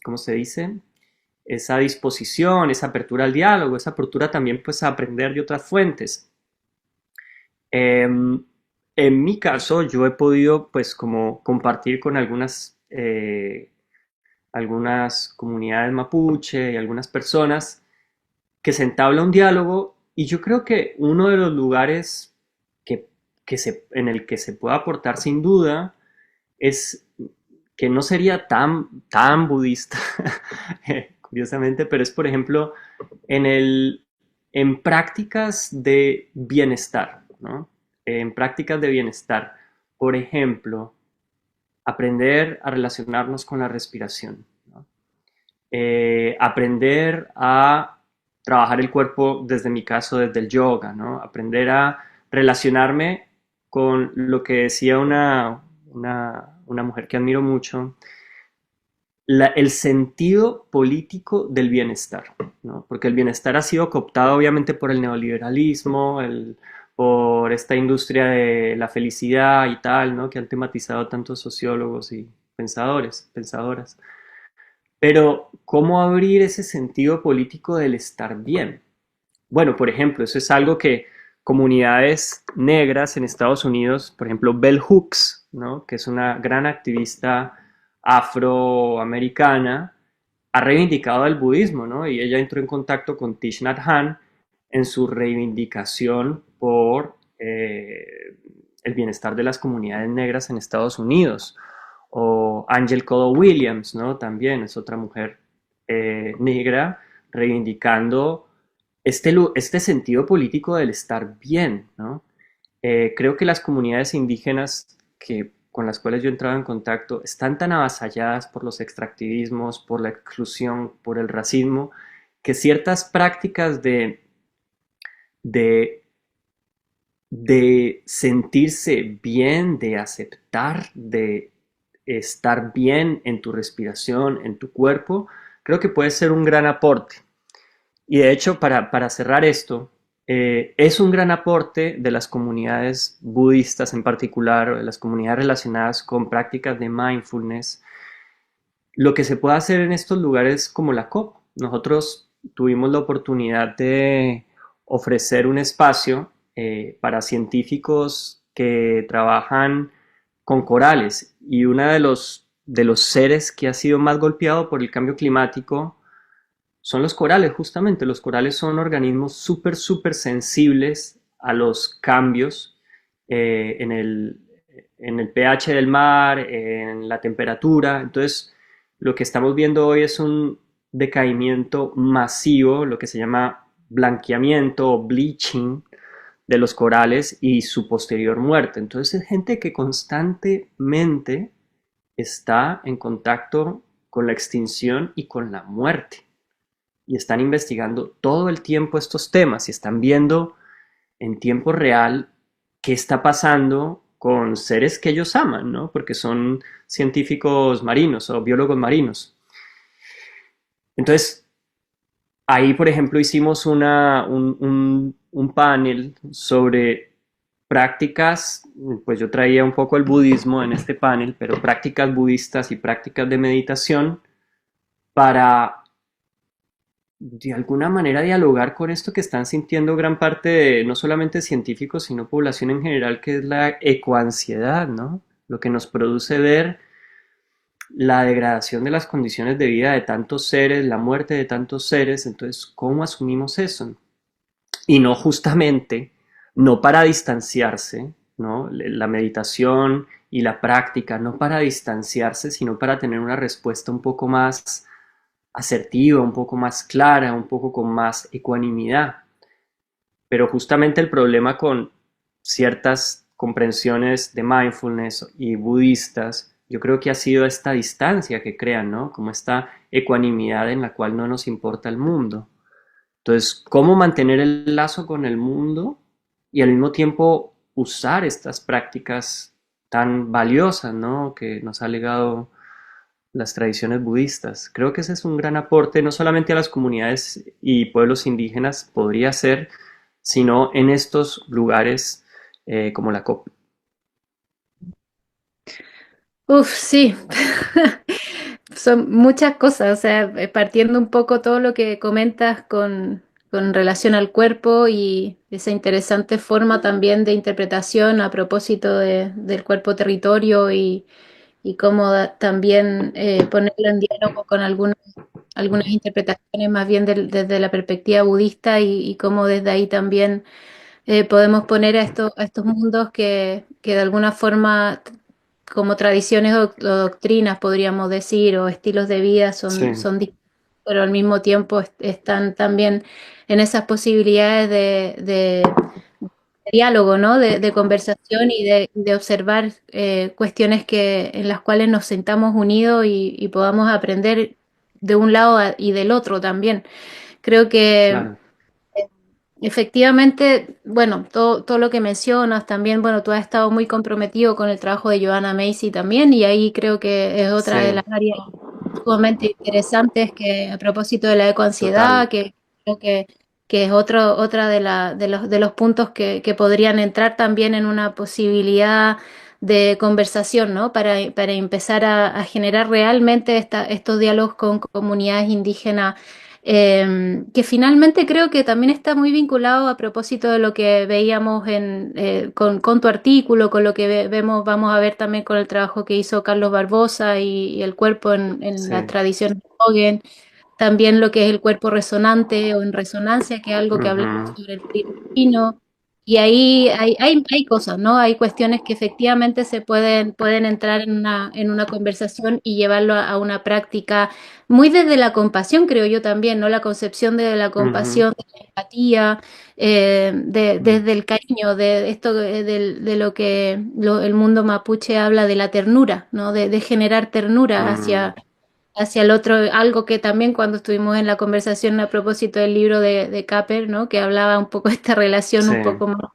¿cómo se dice? Esa disposición, esa apertura al diálogo, esa apertura también pues a aprender de otras fuentes. Eh, en mi caso, yo he podido pues como compartir con algunas comunidades mapuche y algunas personas que se entabla un diálogo y yo creo que uno de los lugares en el que se puede aportar sin duda es que no sería tan budista, curiosamente, pero es por ejemplo en prácticas de bienestar, ¿no? En prácticas de bienestar. Por ejemplo, aprender a relacionarnos con la respiración, ¿no? Aprender a trabajar el cuerpo, desde mi caso, desde el yoga, ¿no? Aprender a relacionarme con lo que decía una mujer que admiro mucho, el sentido político del bienestar, ¿no? Porque el bienestar ha sido cooptado obviamente por el neoliberalismo, por esta industria de la felicidad y tal, ¿no? Que han tematizado tantos sociólogos y pensadoras. Pero, ¿cómo abrir ese sentido político del estar bien? Bueno, por ejemplo, eso es algo que comunidades negras en Estados Unidos, por ejemplo, Bell Hooks, ¿no? Que es una gran activista afroamericana, ha reivindicado el budismo, ¿no? Y ella entró en contacto con Thich Nhat Hanh en su reivindicación por el bienestar de las comunidades negras en Estados Unidos. O Angel Cotto Williams, ¿no? También es otra mujer negra reivindicando este sentido político del estar bien, ¿no? Creo que las comunidades indígenas con las cuales yo he entrado en contacto están tan avasalladas por los extractivismos, por la exclusión, por el racismo, que ciertas prácticas de, de sentirse bien, de aceptar, de estar bien en tu respiración, en tu cuerpo, creo que puede ser un gran aporte. Y de hecho, para cerrar esto, es un gran aporte de las comunidades budistas en particular, o de las comunidades relacionadas con prácticas de mindfulness, lo que se puede hacer en estos lugares como la COP. Nosotros tuvimos la oportunidad de ofrecer un espacio para científicos que trabajan con corales. Y uno de los seres que ha sido más golpeado por el cambio climático son los corales, justamente. Los corales son organismos súper, súper sensibles a los cambios en en el pH del mar, en la temperatura. Entonces, lo que estamos viendo hoy es un decaimiento masivo, lo que se llama blanqueamiento o bleaching de los corales y su posterior muerte. Entonces, es gente que constantemente está en contacto con la extinción y con la muerte. Y están investigando todo el tiempo estos temas y están viendo en tiempo real qué está pasando con seres que ellos aman, ¿no? Porque son científicos marinos o biólogos marinos. Entonces, ahí, por ejemplo, hicimos un panel sobre prácticas, pues yo traía un poco el budismo en este panel, pero prácticas budistas y prácticas de meditación para de alguna manera dialogar con esto que están sintiendo gran parte de no solamente científicos, sino población en general, que es la ecoansiedad, ¿no? Lo que nos produce ver la degradación de las condiciones de vida de tantos seres, la muerte de tantos seres. Entonces, ¿cómo asumimos eso? Y no justamente, no para distanciarse, ¿no? La meditación y la práctica, no para distanciarse, sino para tener una respuesta un poco más asertiva, un poco más clara, un poco con más ecuanimidad. Pero justamente el problema con ciertas comprensiones de mindfulness y budistas, yo creo que ha sido esta distancia que crean, ¿no? Como esta ecuanimidad en la cual no nos importa el mundo. Entonces, ¿cómo mantener el lazo con el mundo y al mismo tiempo usar estas prácticas tan valiosas, ¿no? Que nos ha legado las tradiciones budistas? Creo que ese es un gran aporte, no solamente a las comunidades y pueblos indígenas podría ser, sino en estos lugares como la COP. Uf, sí. Son muchas cosas, o sea, partiendo un poco todo lo que comentas con relación al cuerpo y esa interesante forma también de interpretación a propósito del cuerpo territorio y cómo también ponerlo en diálogo con algunas interpretaciones más bien desde la perspectiva budista y cómo desde ahí también podemos poner a estos mundos que de alguna forma, como tradiciones o doctrinas, podríamos decir, o estilos de vida, Sí, son distintos, pero al mismo tiempo están también en esas posibilidades de diálogo, ¿no? De conversación de observar cuestiones en las cuales nos sentamos unidos y podamos aprender de un lado y del otro también. Creo que claro. efectivamente, bueno, todo lo que mencionas también, bueno, tú has estado muy comprometido con el trabajo de Joanna Macy también, y ahí creo que es otra de Sí, las áreas sumamente interesantes que a propósito de la total. ecoansiedad, que creo que es otra de los puntos que podrían entrar también en una posibilidad de conversación, ¿no? Para empezar a generar realmente estos diálogos con comunidades indígenas que finalmente creo que también está muy vinculado a propósito de lo que veíamos con tu artículo, con lo que vemos, vamos a ver también con el trabajo que hizo Carlos Barbosa y el cuerpo en la Sí. tradición de Dogen, también lo que es el cuerpo resonante o en resonancia, que es algo que hablamos Ujú, sobre el chino. Y ahí hay cosas, ¿no? Hay cuestiones que efectivamente pueden entrar en una conversación y llevarlo a una práctica muy desde la compasión, creo yo también, ¿no? La concepción de la ujú, compasión, de la empatía, desde el cariño, de esto de lo que el mundo mapuche habla de la ternura, ¿no? De generar ternura mm, hacia el otro, algo que también cuando estuvimos en la conversación a propósito del libro de Capper, ¿no? Que hablaba un poco de esta relación sí, un poco más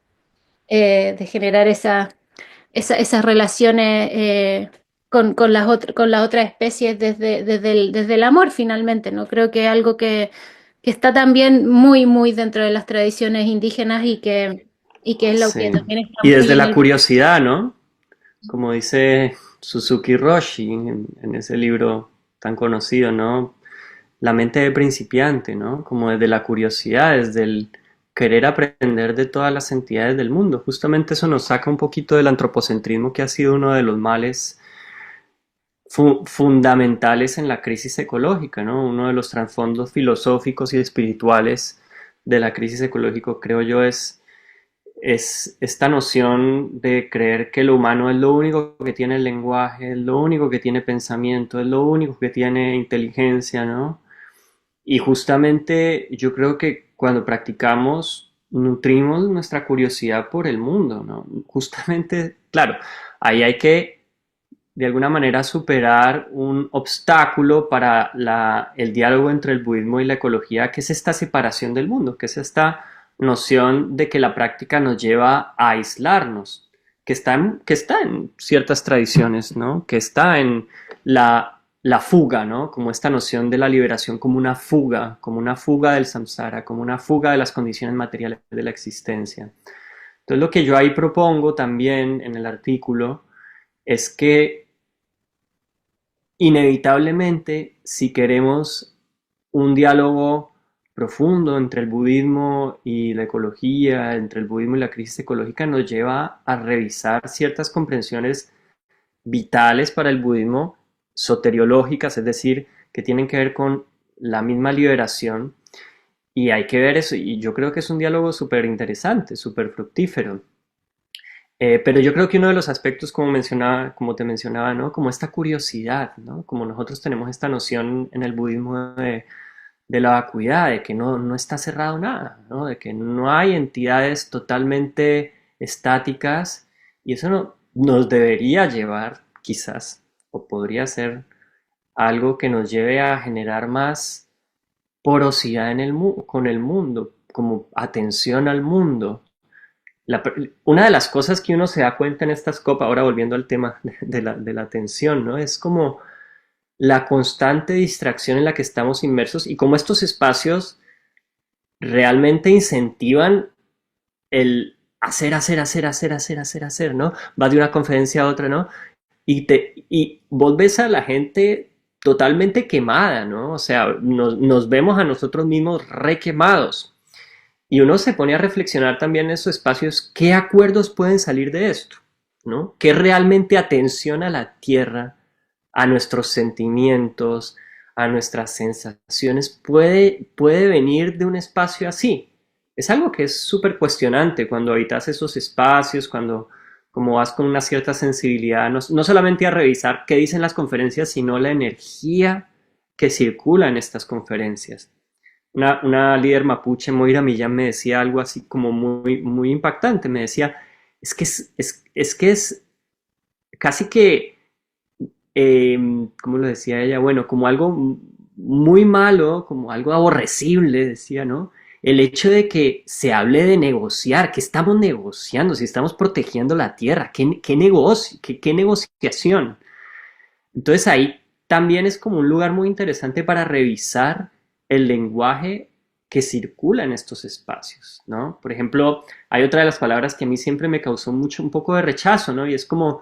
de generar esas relaciones con las otras especies desde el amor finalmente, ¿no? Creo que es algo que está también muy dentro de las tradiciones indígenas y que es lo que sí. también está Y muy desde en la el... curiosidad, ¿no? Como dice Suzuki Roshi en ese libro tan conocido, ¿no? La mente de principiante, ¿no? Como desde la curiosidad, desde querer aprender de todas las entidades del mundo. Justamente eso nos saca un poquito del antropocentrismo, que ha sido uno de los males fundamentales en la crisis ecológica, ¿no? Uno de los trasfondos filosóficos y espirituales de la crisis ecológica, creo yo, es esta noción de creer que lo humano es lo único que tiene lenguaje, es lo único que tiene pensamiento, es lo único que tiene inteligencia, ¿no? Y justamente yo creo que cuando practicamos, nutrimos nuestra curiosidad por el mundo, ¿no? Justamente, claro, ahí hay que de alguna manera superar un obstáculo para el diálogo entre el budismo y la ecología, que es esta separación del mundo, que es esta noción de que la práctica nos lleva a aislarnos, que está en ciertas tradiciones, ¿no? Que está en la fuga, ¿no? Como esta noción de la liberación como una fuga del samsara, como una fuga de las condiciones materiales de la existencia. Entonces lo que yo ahí propongo también en el artículo es que inevitablemente, si queremos un diálogo profundo entre el budismo y la ecología, entre el budismo y la crisis ecológica, nos lleva a revisar ciertas comprensiones vitales para el budismo, soteriológicas, es decir, que tienen que ver con la misma liberación. Y hay que ver eso, y yo creo que es un diálogo súper interesante, súper fructífero. Pero yo creo que uno de los aspectos, como mencionaba, como te mencionaba, ¿no? Como esta curiosidad, ¿no? Como nosotros tenemos esta noción en el budismo de la vacuidad, de que no está cerrado nada, ¿no? De que no hay entidades totalmente estáticas, y eso nos debería llevar, quizás, o podría ser algo que nos lleve a generar más porosidad con el mundo, como atención al mundo. La una de las cosas que uno se da cuenta en estas copas, ahora volviendo al tema de la atención, ¿no? Es como la constante distracción en la que estamos inmersos y cómo estos espacios realmente incentivan el hacer, ¿no? Vas de una conferencia a otra, ¿no? Y vos ves a la gente totalmente quemada, ¿no? O sea, nos vemos a nosotros mismos re quemados. Y uno se pone a reflexionar también en esos espacios, ¿qué acuerdos pueden salir de esto? ¿No? ¿Qué realmente atención a la tierra, a nuestros sentimientos, a nuestras sensaciones puede venir de un espacio así? Es algo que es súper cuestionante cuando habitas esos espacios, cuando como vas con una cierta sensibilidad, no solamente a revisar qué dicen las conferencias, sino la energía que circula en estas conferencias. Una líder mapuche, Moira Millán, me decía algo así como muy impactante. Me decía, es que es casi que, ¿cómo lo decía ella? Bueno, como algo muy malo, como algo aborrecible, decía, ¿no? El hecho de que se hable de negociar, que estamos negociando, si estamos protegiendo la tierra, qué negocio, qué negociación? Entonces ahí también es como un lugar muy interesante para revisar el lenguaje que circula en estos espacios, ¿no? Por ejemplo, hay otra de las palabras que a mí siempre me causó un poco de rechazo, ¿no? Y es como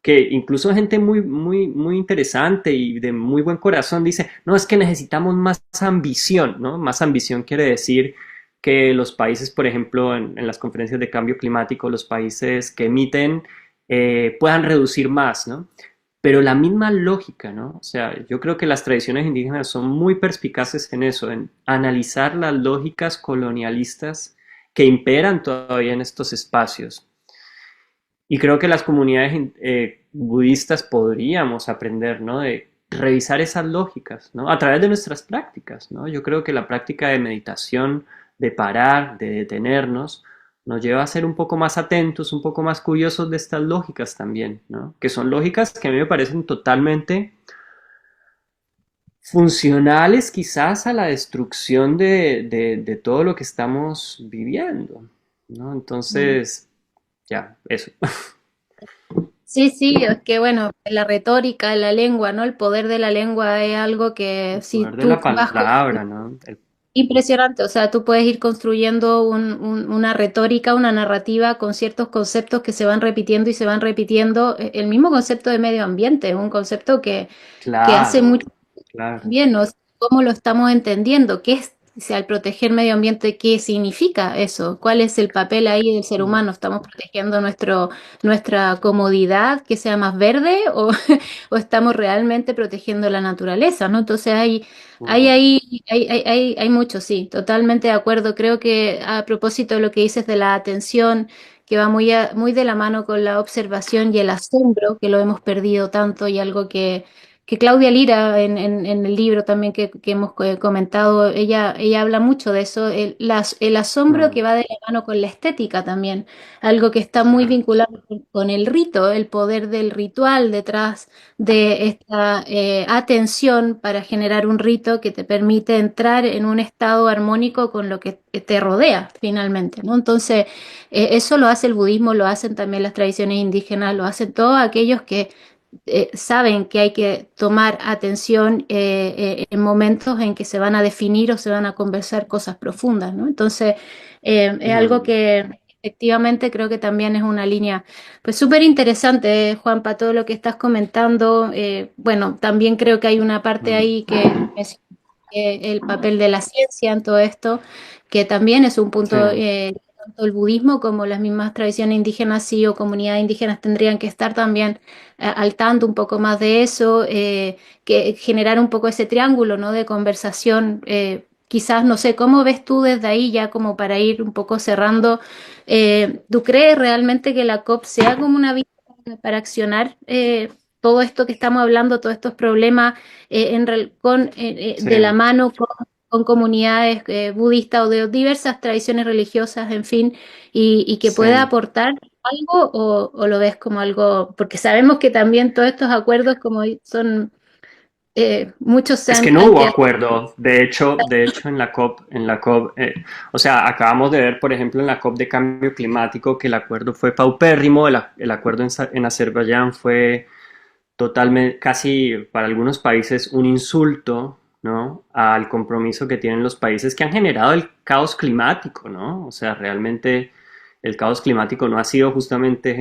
que incluso gente muy interesante y de muy buen corazón dice, no, es que necesitamos más ambición, ¿no? Más ambición quiere decir que los países, por ejemplo, en las conferencias de cambio climático, los países que emiten puedan reducir más, ¿no? Pero la misma lógica, ¿no? O sea, yo creo que las tradiciones indígenas son muy perspicaces en eso, en analizar las lógicas colonialistas que imperan todavía en estos espacios. Y creo que las comunidades budistas podríamos aprender, ¿no? De revisar esas lógicas, ¿no? A través de nuestras prácticas, ¿no? Yo creo que la práctica de meditación, de parar, de detenernos, nos lleva a ser un poco más atentos, un poco más curiosos de estas lógicas también, ¿no? Que son lógicas que a mí me parecen totalmente funcionales quizás a la destrucción de todo lo que estamos viviendo, ¿no? Mm. Entonces, ya, eso. Sí, sí, es que bueno, la retórica, la lengua, ¿no? El poder de la lengua es algo que El si poder de tú la vas con... palabra, ¿no? Impresionante, o sea, tú puedes ir construyendo una retórica, una narrativa con ciertos conceptos que se van repitiendo y se van repitiendo. El mismo concepto de medio ambiente es un concepto que hace Claro, mucho claro. bien, ¿no? Cómo lo estamos entendiendo, si al proteger medio ambiente, ¿qué significa eso? ¿Cuál es el papel ahí del ser Mm, humano? ¿Estamos protegiendo nuestra comodidad que sea más verde o, o estamos realmente protegiendo la naturaleza, ¿no? Entonces mm, hay mucho, sí, totalmente de acuerdo. Creo que a propósito de lo que dices de la atención, que va muy de la mano con la observación y el asombro, que lo hemos perdido tanto y algo que Claudia Lira en el libro también que hemos comentado, ella habla mucho de eso, el asombro que mm, va de la mano con la estética también, algo que está muy sí, vinculado con el rito, el poder del ritual detrás de esta atención para generar un rito que te permite entrar en un estado armónico con lo que te rodea finalmente, ¿no? Entonces, eso lo hace el budismo, lo hacen también las tradiciones indígenas, lo hacen todos aquellos que saben que hay que tomar atención en momentos en que se van a definir o se van a conversar cosas profundas, ¿no? Entonces, es algo mm, que efectivamente creo que también es una línea, pues súper interesante, Juan, para todo lo que estás comentando. Bueno, también creo que hay una parte mm, ahí que es el papel de la ciencia en todo esto, que también es un sí, punto tanto el budismo como las mismas tradiciones indígenas, sí, o comunidades indígenas tendrían que estar también al tanto un poco más de eso, que generar un poco ese triángulo, ¿no? De conversación. Quizás, no sé, ¿cómo ves tú desde ahí ya como para ir un poco cerrando? ¿Tú crees realmente que la COP sea como una vía para accionar todo esto que estamos hablando, todos estos problemas sí. de la mano con comunidades budistas o de diversas tradiciones religiosas, en fin, y que Sí. pueda aportar algo o lo ves como algo, porque sabemos que también todos estos acuerdos como son, muchos Es que no han hubo quedado. acuerdo. De hecho en la COP, o sea, acabamos de ver, por ejemplo, en la COP de cambio climático que el acuerdo fue paupérrimo, el acuerdo en Azerbaiyán fue totalmente, casi para algunos países un insulto, ¿no? Al compromiso que tienen los países que han generado el caos climático, ¿no? O sea, realmente el caos climático no ha sido justamente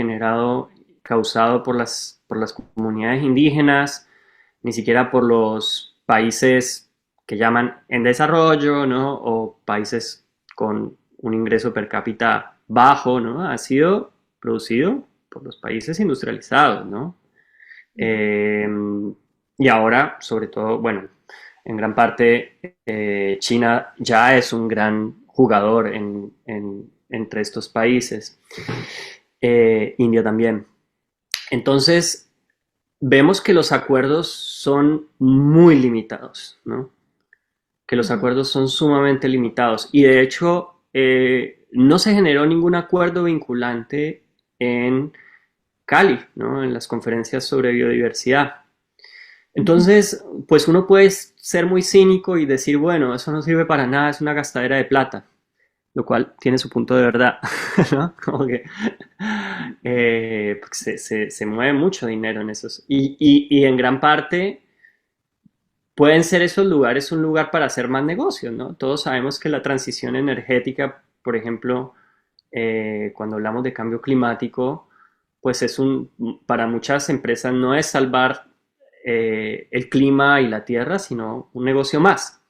causado por las comunidades indígenas, ni siquiera por los países que llaman en desarrollo, ¿no? O países con un ingreso per cápita bajo, ¿no? Ha sido producido por los países industrializados, ¿no? Eh, y ahora, sobre todo, bueno, en gran parte China ya es un gran jugador entre estos países, India también. Entonces, vemos que los acuerdos son muy limitados, ¿no? Que los Ujú, acuerdos son sumamente limitados y de hecho no se generó ningún acuerdo vinculante en Cali, ¿no? En las conferencias sobre biodiversidad. ujú. Entonces, pues uno puede ser muy cínico y decir, bueno, eso no sirve para nada, es una gastadera de plata, lo cual tiene su punto de verdad, ¿no? Como que pues se mueve mucho dinero en esos. Y en gran parte pueden ser esos lugares un lugar para hacer más negocios, ¿no? Todos sabemos que la transición energética, por ejemplo, cuando hablamos de cambio climático, pues para muchas empresas no es salvar el clima y la tierra, sino un negocio más,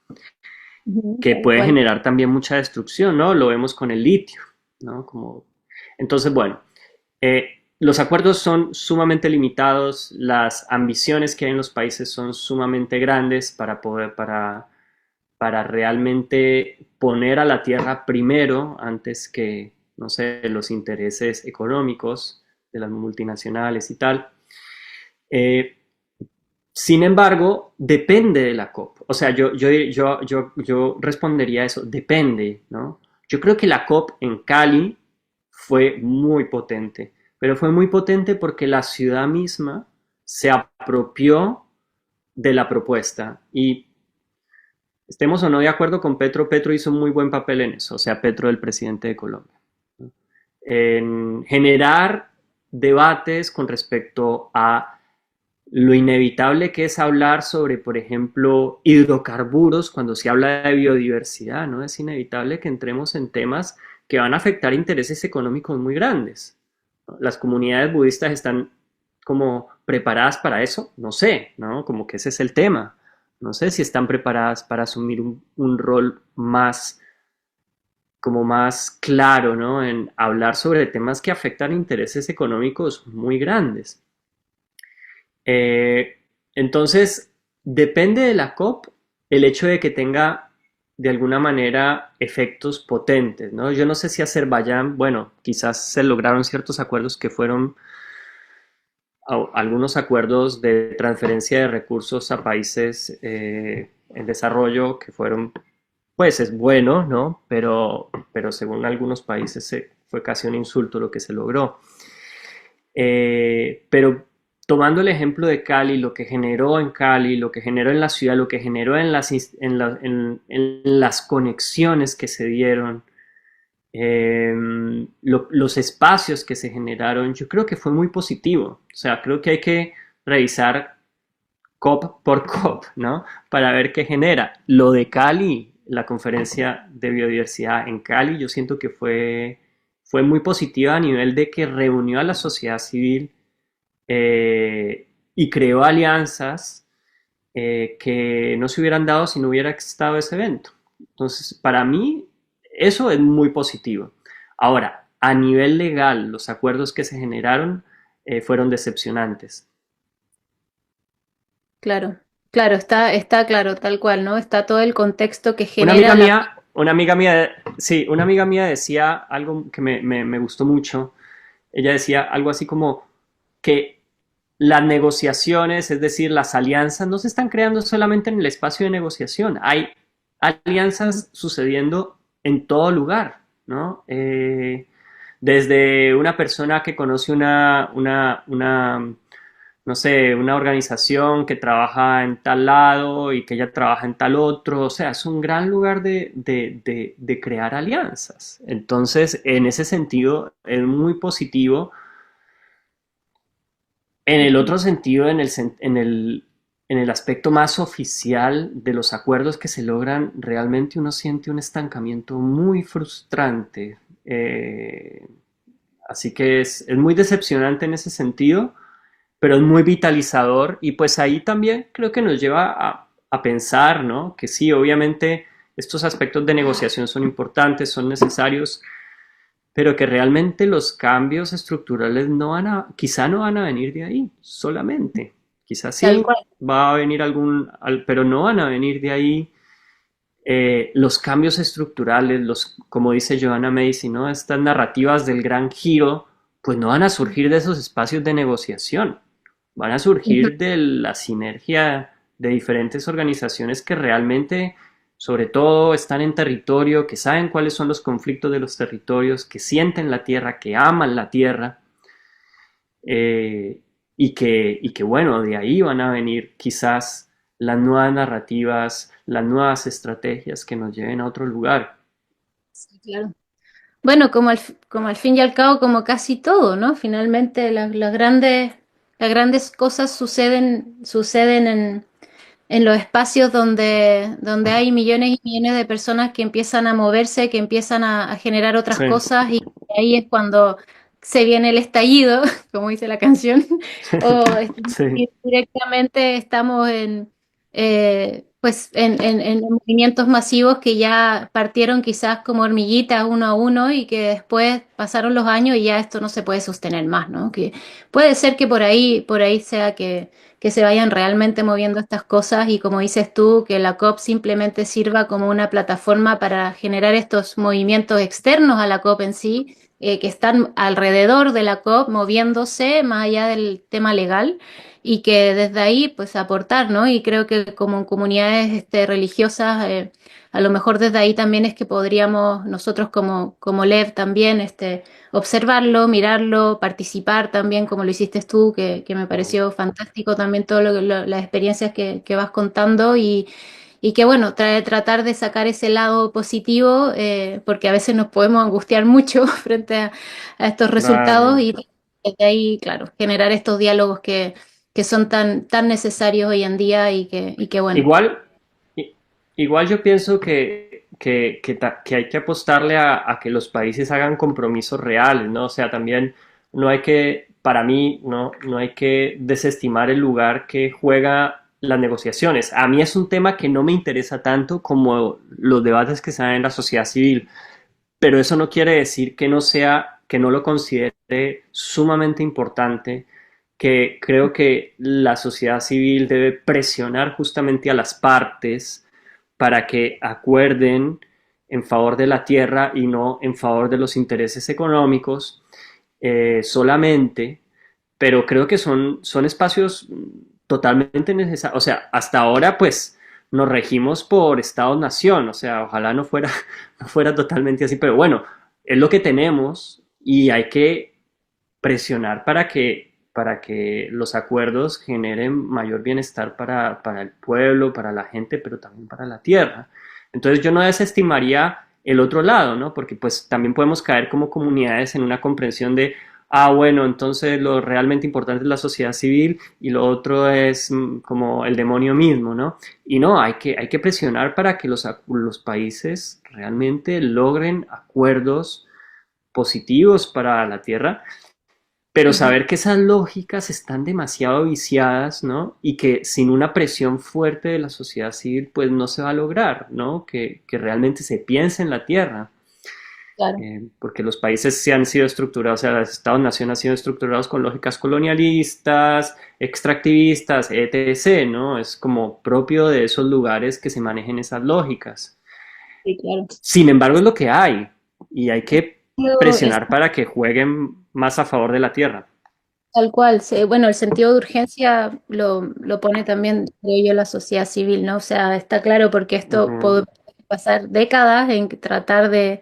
Ujú, que tal puede cual. generar también mucha destrucción, ¿no? Lo vemos con el litio, ¿no? Entonces, bueno, los acuerdos son sumamente limitados, las ambiciones que hay en los países son sumamente grandes para realmente poner a la tierra primero antes que, no sé, los intereses económicos de las multinacionales y tal. Eh, Sin embargo, depende de la COP. O sea, yo respondería a eso, depende, ¿no? Yo creo que la COP en Cali fue muy potente, pero fue muy potente porque la ciudad misma se apropió de la propuesta y estemos o no de acuerdo con Petro, Petro hizo un muy buen papel en eso, o sea, Petro, el presidente de Colombia, ¿no? En generar debates con respecto a lo inevitable que es hablar sobre, por ejemplo, hidrocarburos cuando se habla de biodiversidad, ¿no? Es inevitable que entremos en temas que van a afectar intereses económicos muy grandes. Las comunidades budistas están como preparadas para eso, no sé, ¿no? Como que ese es el tema. no sé si están preparadas para asumir un rol más, como más claro, ¿no? En hablar sobre temas que afectan intereses económicos muy grandes. Eh, entonces, depende de la COP el hecho de que tenga de alguna manera efectos potentes, ¿no? Yo no sé si Azerbaiyán, bueno, quizás se lograron ciertos acuerdos que fueron algunos acuerdos de transferencia de recursos a países en desarrollo que fueron, pues es bueno, ¿no? Pero según algunos países fue casi un insulto lo que se logró. Pero tomando el ejemplo de Cali, lo que generó en Cali, lo que generó en la ciudad, lo que generó en las conexiones que se dieron, los espacios que se generaron, yo creo que fue muy positivo. O sea, creo que hay que revisar COP por COP, ¿no? Para ver qué genera. Lo de Cali, la conferencia de biodiversidad en Cali, yo siento que fue muy positiva a nivel de que reunió a la sociedad civil y creó alianzas que no se hubieran dado si no hubiera estado ese evento. Entonces, para mí, eso es muy positivo. Ahora, a nivel legal, los acuerdos que se generaron fueron decepcionantes. Claro, claro, está claro, tal cual, ¿no? Está todo el contexto que Una genera amiga la... mía, sí, una amiga mía decía algo que me gustó mucho. Ella decía algo así como que las negociaciones, es decir, las alianzas, no se están creando solamente en el espacio de negociación. Hay alianzas sucediendo en todo lugar, ¿no? Desde una persona que conoce no sé, una organización que trabaja en tal lado y que ella trabaja en tal otro, o sea, es un gran lugar de crear alianzas. Entonces, en ese sentido, es muy positivo. En el otro sentido, en el aspecto más oficial de los acuerdos que se logran, realmente uno siente un estancamiento muy frustrante. Así que es muy decepcionante en ese sentido, pero es muy vitalizador y pues ahí también creo que nos lleva a pensar, ¿no? Que sí, obviamente estos aspectos de negociación son importantes, son necesarios, pero que realmente los cambios estructurales quizá no van a venir de ahí solamente. Quizás Tal sí cual. va a venir pero no van a venir de ahí los cambios estructurales, como dice Joanna Macy, ¿no? Estas narrativas del gran giro, pues no van a surgir de esos espacios de negociación, van a Ujú. surgir de la sinergia de diferentes organizaciones que realmente, sobre todo, están en territorio, que saben cuáles son los conflictos de los territorios, que sienten la tierra, que aman la tierra, eh, bueno, de ahí van a venir quizás las nuevas narrativas, las nuevas estrategias que nos lleven a otro lugar. Sí, claro. Bueno, como al fin y al cabo, como casi todo, ¿no? Finalmente las grandes cosas suceden en los espacios donde hay millones y millones de personas que empiezan a moverse, que empiezan a generar otras Sí, cosas y ahí es cuando se viene el estallido, como dice la canción, o sí, directamente estamos pues en movimientos masivos que ya partieron quizás como hormiguitas uno a uno y que después pasaron los años y ya esto no se puede sostener más, ¿no? Que puede ser que por ahí sea que se vayan realmente moviendo estas cosas y como dices tú, que la COP simplemente sirva como una plataforma para generar estos movimientos externos a la COP en sí, que están alrededor de la COP moviéndose más allá del tema legal y que desde ahí pues aportar, ¿no? Y creo que como comunidades religiosas, a lo mejor desde ahí también es que podríamos nosotros como LEV también observarlo, mirarlo, participar también, como lo hiciste tú, que me pareció fantástico también todo las experiencias que vas contando y que bueno, tratar de sacar ese lado positivo, porque a veces nos podemos angustiar mucho frente a estos resultados claro. y desde ahí, claro, generar estos diálogos que son tan necesarios hoy en día y que bueno. Igual, igual yo pienso que hay que apostarle a que los países hagan compromisos reales, ¿no? O sea, también no hay que, para mí, no hay que desestimar el lugar que juega las negociaciones. A mí es un tema que no me interesa tanto como los debates que se dan en la sociedad civil, pero eso no quiere decir que no sea, que no lo considere sumamente importante, que creo que la sociedad civil debe presionar justamente a las partes para que acuerden en favor de la tierra y no en favor de los intereses económicos solamente, pero creo que son espacios totalmente necesarios. O sea, hasta ahora pues nos regimos por Estado-Nación, o sea, ojalá no fuera, no fuera totalmente así, pero bueno, es lo que tenemos y hay que presionar para que los acuerdos generen mayor bienestar para el pueblo, para la gente, pero también para la tierra. Entonces yo no desestimaría el otro lado, ¿no? Porque pues también podemos caer como comunidades en una comprensión de, ah, bueno, entonces lo realmente importante es la sociedad civil y lo otro es como el demonio mismo, ¿no? Y no, hay que presionar para que los países realmente logren acuerdos positivos para la tierra, pero Ujú. saber que esas lógicas están demasiado viciadas, ¿no? Y que sin una presión fuerte de la sociedad civil, pues no se va a lograr, ¿no? Que realmente se piense en la tierra. Claro. Porque los países se han sido estructurados, o sea, los estados-nación han sido estructurados con lógicas colonialistas, extractivistas, etc., ¿no? Es como propio de esos lugares que se manejen esas lógicas. Sí, claro. Sin embargo, es lo que hay y hay que Es presionar para que jueguen más a favor de la tierra. tal cual. Bueno, el sentido de urgencia lo pone también, creo yo, la sociedad civil, ¿no? O sea, está claro porque esto Ujú. puede pasar décadas en tratar de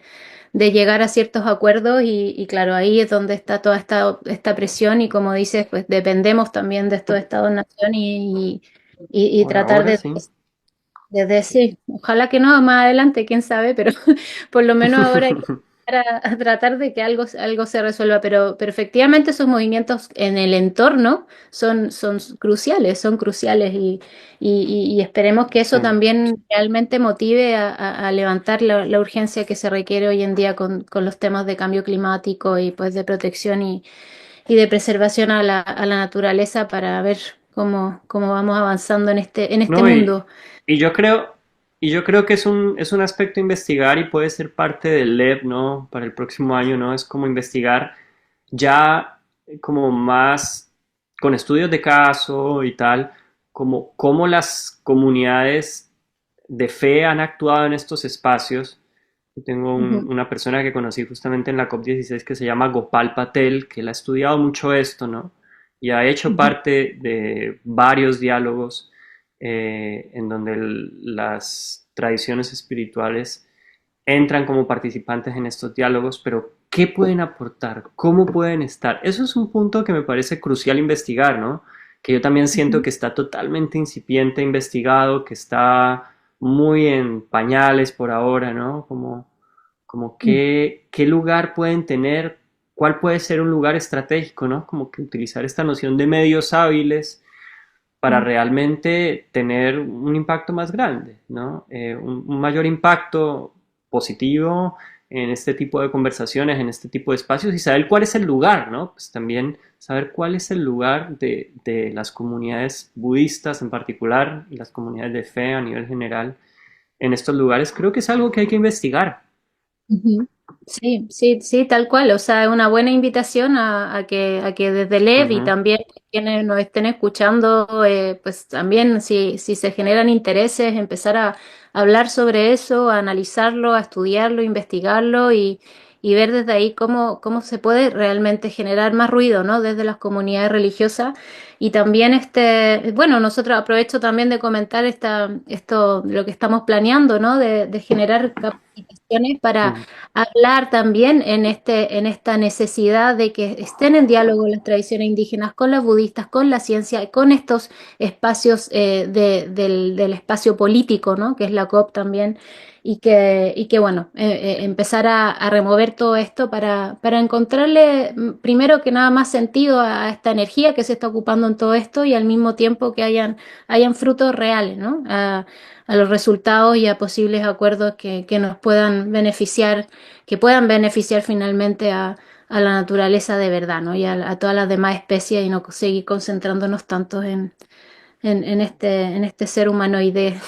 llegar a ciertos acuerdos y claro, ahí es donde está toda esta presión y como dices, pues dependemos también de estos estados-nación y Por tratar ahora sí. de decir, ojalá que no más adelante, quién sabe, pero por lo menos ahora hay que a tratar de que algo se resuelva, pero efectivamente esos movimientos en el entorno son cruciales y esperemos que Sí. eso también realmente motive a levantar la urgencia que se requiere hoy en día con los temas de cambio climático y pues de protección y de preservación a la naturaleza para ver cómo vamos avanzando en este No, mundo. y yo creo, y yo creo que es un aspecto a investigar y puede ser parte del LEP, ¿no? Para el próximo año, ¿no? Es como investigar ya como más con estudios de caso y tal, como cómo las comunidades de fe han actuado en estos espacios. Yo tengo Ujú, una persona que conocí justamente en la COP16 que se llama Gopal Patel, que él ha estudiado mucho esto, ¿no? Y ha hecho ujú, parte de varios diálogos en donde las tradiciones espirituales entran como participantes en estos diálogos, pero ¿qué pueden aportar? ¿Cómo pueden estar? Eso es un punto que me parece crucial investigar, ¿no? Que yo también siento ujú. que está totalmente incipiente investigado, que está muy en pañales por ahora, ¿no? Como qué lugar pueden tener, cuál puede ser un lugar estratégico, ¿no? Como que utilizar esta noción de medios hábiles para Mm. realmente tener un impacto más grande, ¿no? Un mayor impacto positivo en este tipo de conversaciones, en este tipo de espacios y saber cuál es el lugar, ¿no? Pues también saber cuál es el lugar de las comunidades budistas en particular y las comunidades de fe a nivel general en estos lugares, creo que es algo que hay que investigar. Ujú. Sí, sí, sí, tal cual. O sea, es una buena invitación a que desde LEV y Ujú. también quienes nos estén escuchando, pues también si se generan intereses, empezar a hablar sobre eso, a analizarlo, a estudiarlo, investigarlo y ver desde ahí cómo se puede realmente generar más ruido, ¿no? Desde las comunidades religiosas. Y también bueno, nosotros aprovecho también de comentar esto, lo que estamos planeando, ¿no? De generar capacitaciones para Ujú. hablar también en esta necesidad de que estén en diálogo las tradiciones indígenas con los budistas, con la ciencia, con estos espacios del espacio político, ¿no? Que es la COP también, y que bueno, empezar a remover todo esto para encontrarle, primero que nada, más sentido a esta energía que se está ocupando en todo esto y al mismo tiempo que hayan frutos reales, ¿no? A los resultados y a posibles acuerdos que nos puedan beneficiar, que puedan beneficiar finalmente a la naturaleza de verdad, ¿no? Y a todas las demás especies y no seguir concentrándonos tanto en este ser humanoide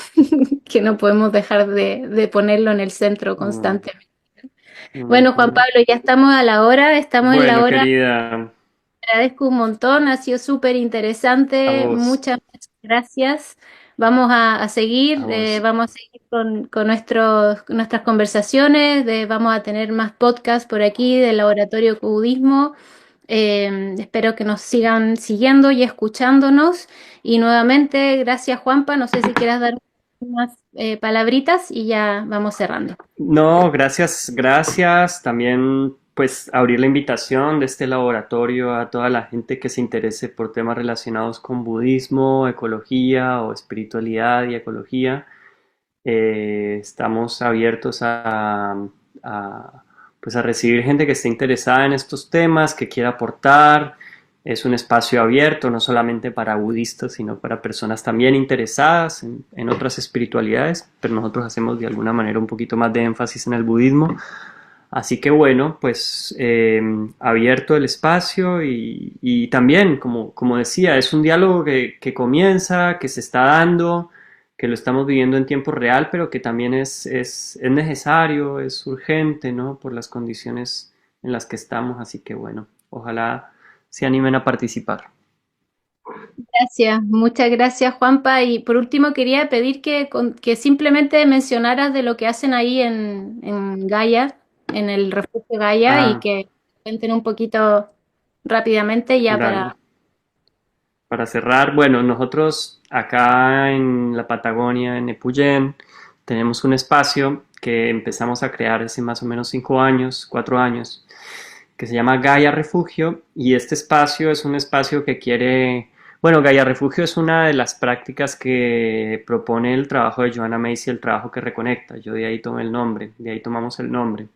que no podemos dejar de ponerlo en el centro Mm, constantemente. Bueno, Juan ujú. Pablo, ya estamos a la hora, estamos en la Bueno, hora. querida, Agradezco un montón, ha sido súper a interesante, vos, muchas gracias. Vamos a a seguir, vos. vamos a seguir con nuestras conversaciones, vamos a tener más podcasts por aquí del Laboratorio Budismo. Espero que nos sigan siguiendo y escuchándonos. Y nuevamente, gracias Juanpa, no sé si quieras dar unas palabritas y ya vamos cerrando. No, gracias, gracias. También, pues, abrir la invitación de este laboratorio a toda la gente que se interese por temas relacionados con budismo, ecología o espiritualidad y ecología. Estamos abiertos a, pues, a recibir gente que esté interesada en estos temas, que quiera aportar. Es un espacio abierto, no solamente para budistas, sino para personas también interesadas en otras espiritualidades, pero nosotros hacemos de alguna manera un poquito más de énfasis en el budismo. Así que bueno, pues abierto el espacio y también, como decía, es un diálogo que comienza, que se está dando, que lo estamos viviendo en tiempo real, pero que también es necesario, es urgente, ¿no? Por las condiciones en las que estamos. Así que bueno, ojalá se animen a participar. Gracias, muchas gracias Juanpa. Y por último quería pedir que simplemente mencionaras de lo que hacen ahí en Gaia, en el refugio Gaia, y Ah, que cuenten un poquito rápidamente ya dale. para... Para cerrar, bueno, nosotros acá en la Patagonia, en Epuyén, tenemos un espacio que empezamos a crear hace más o menos 5 años, 4 años, que se llama Gaia Refugio, y este espacio es un espacio que quiere, bueno, Gaia Refugio es una de las prácticas que propone el trabajo de Joanna Macy, el trabajo que reconecta. Yo de ahí tomé el nombre, de ahí tomamos el nombre.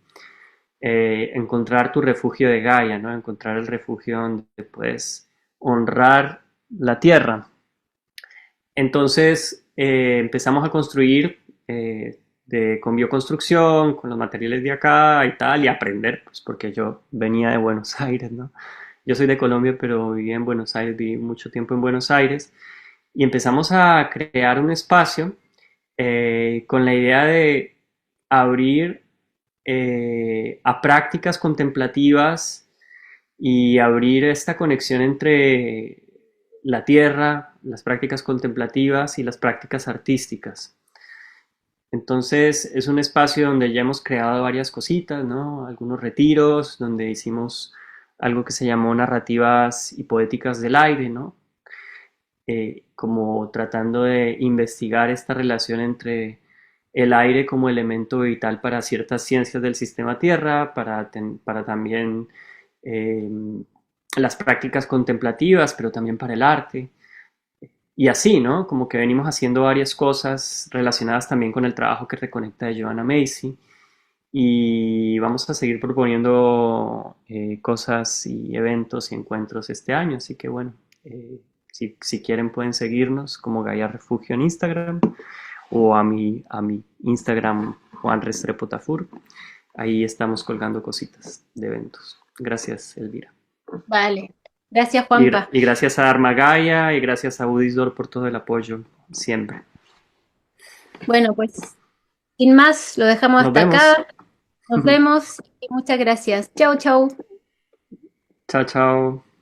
Encontrar tu refugio de Gaia, ¿no? Encontrar el refugio donde puedes honrar la tierra. Entonces empezamos a construir con bioconstrucción, con los materiales de acá y tal, y aprender, pues porque yo venía de Buenos Aires, ¿no? Yo soy de Colombia, pero viví en Buenos Aires, viví mucho tiempo en Buenos Aires, y empezamos a crear un espacio con la idea de abrir a prácticas contemplativas y abrir esta conexión entre la tierra, las prácticas contemplativas y las prácticas artísticas. Entonces es un espacio donde ya hemos creado varias cositas, ¿no? Algunos retiros, donde hicimos algo que se llamó narrativas y poéticas del aire, ¿no? Como tratando de investigar esta relación entre el aire como elemento vital para ciertas ciencias del sistema Tierra, para también eh, las prácticas contemplativas, pero también para el arte. Y así, ¿no? Como que venimos haciendo varias cosas relacionadas también con el trabajo que reconecta de Joanna Macy. Y vamos a seguir proponiendo cosas y eventos y encuentros este año. Así que bueno, si quieren pueden seguirnos como Gaia Refugio en Instagram o a mi Instagram Juan Restrepo Tafur. Ahí estamos colgando cositas de eventos. Gracias, Elvira. Vale, gracias Y, Juanpa. y gracias a Armagaya y gracias a Budisdor por todo el apoyo siempre. Bueno, pues sin más, lo dejamos Nos hasta vemos. acá. Nos vemos y muchas gracias. Chau, chau. Chao, chao.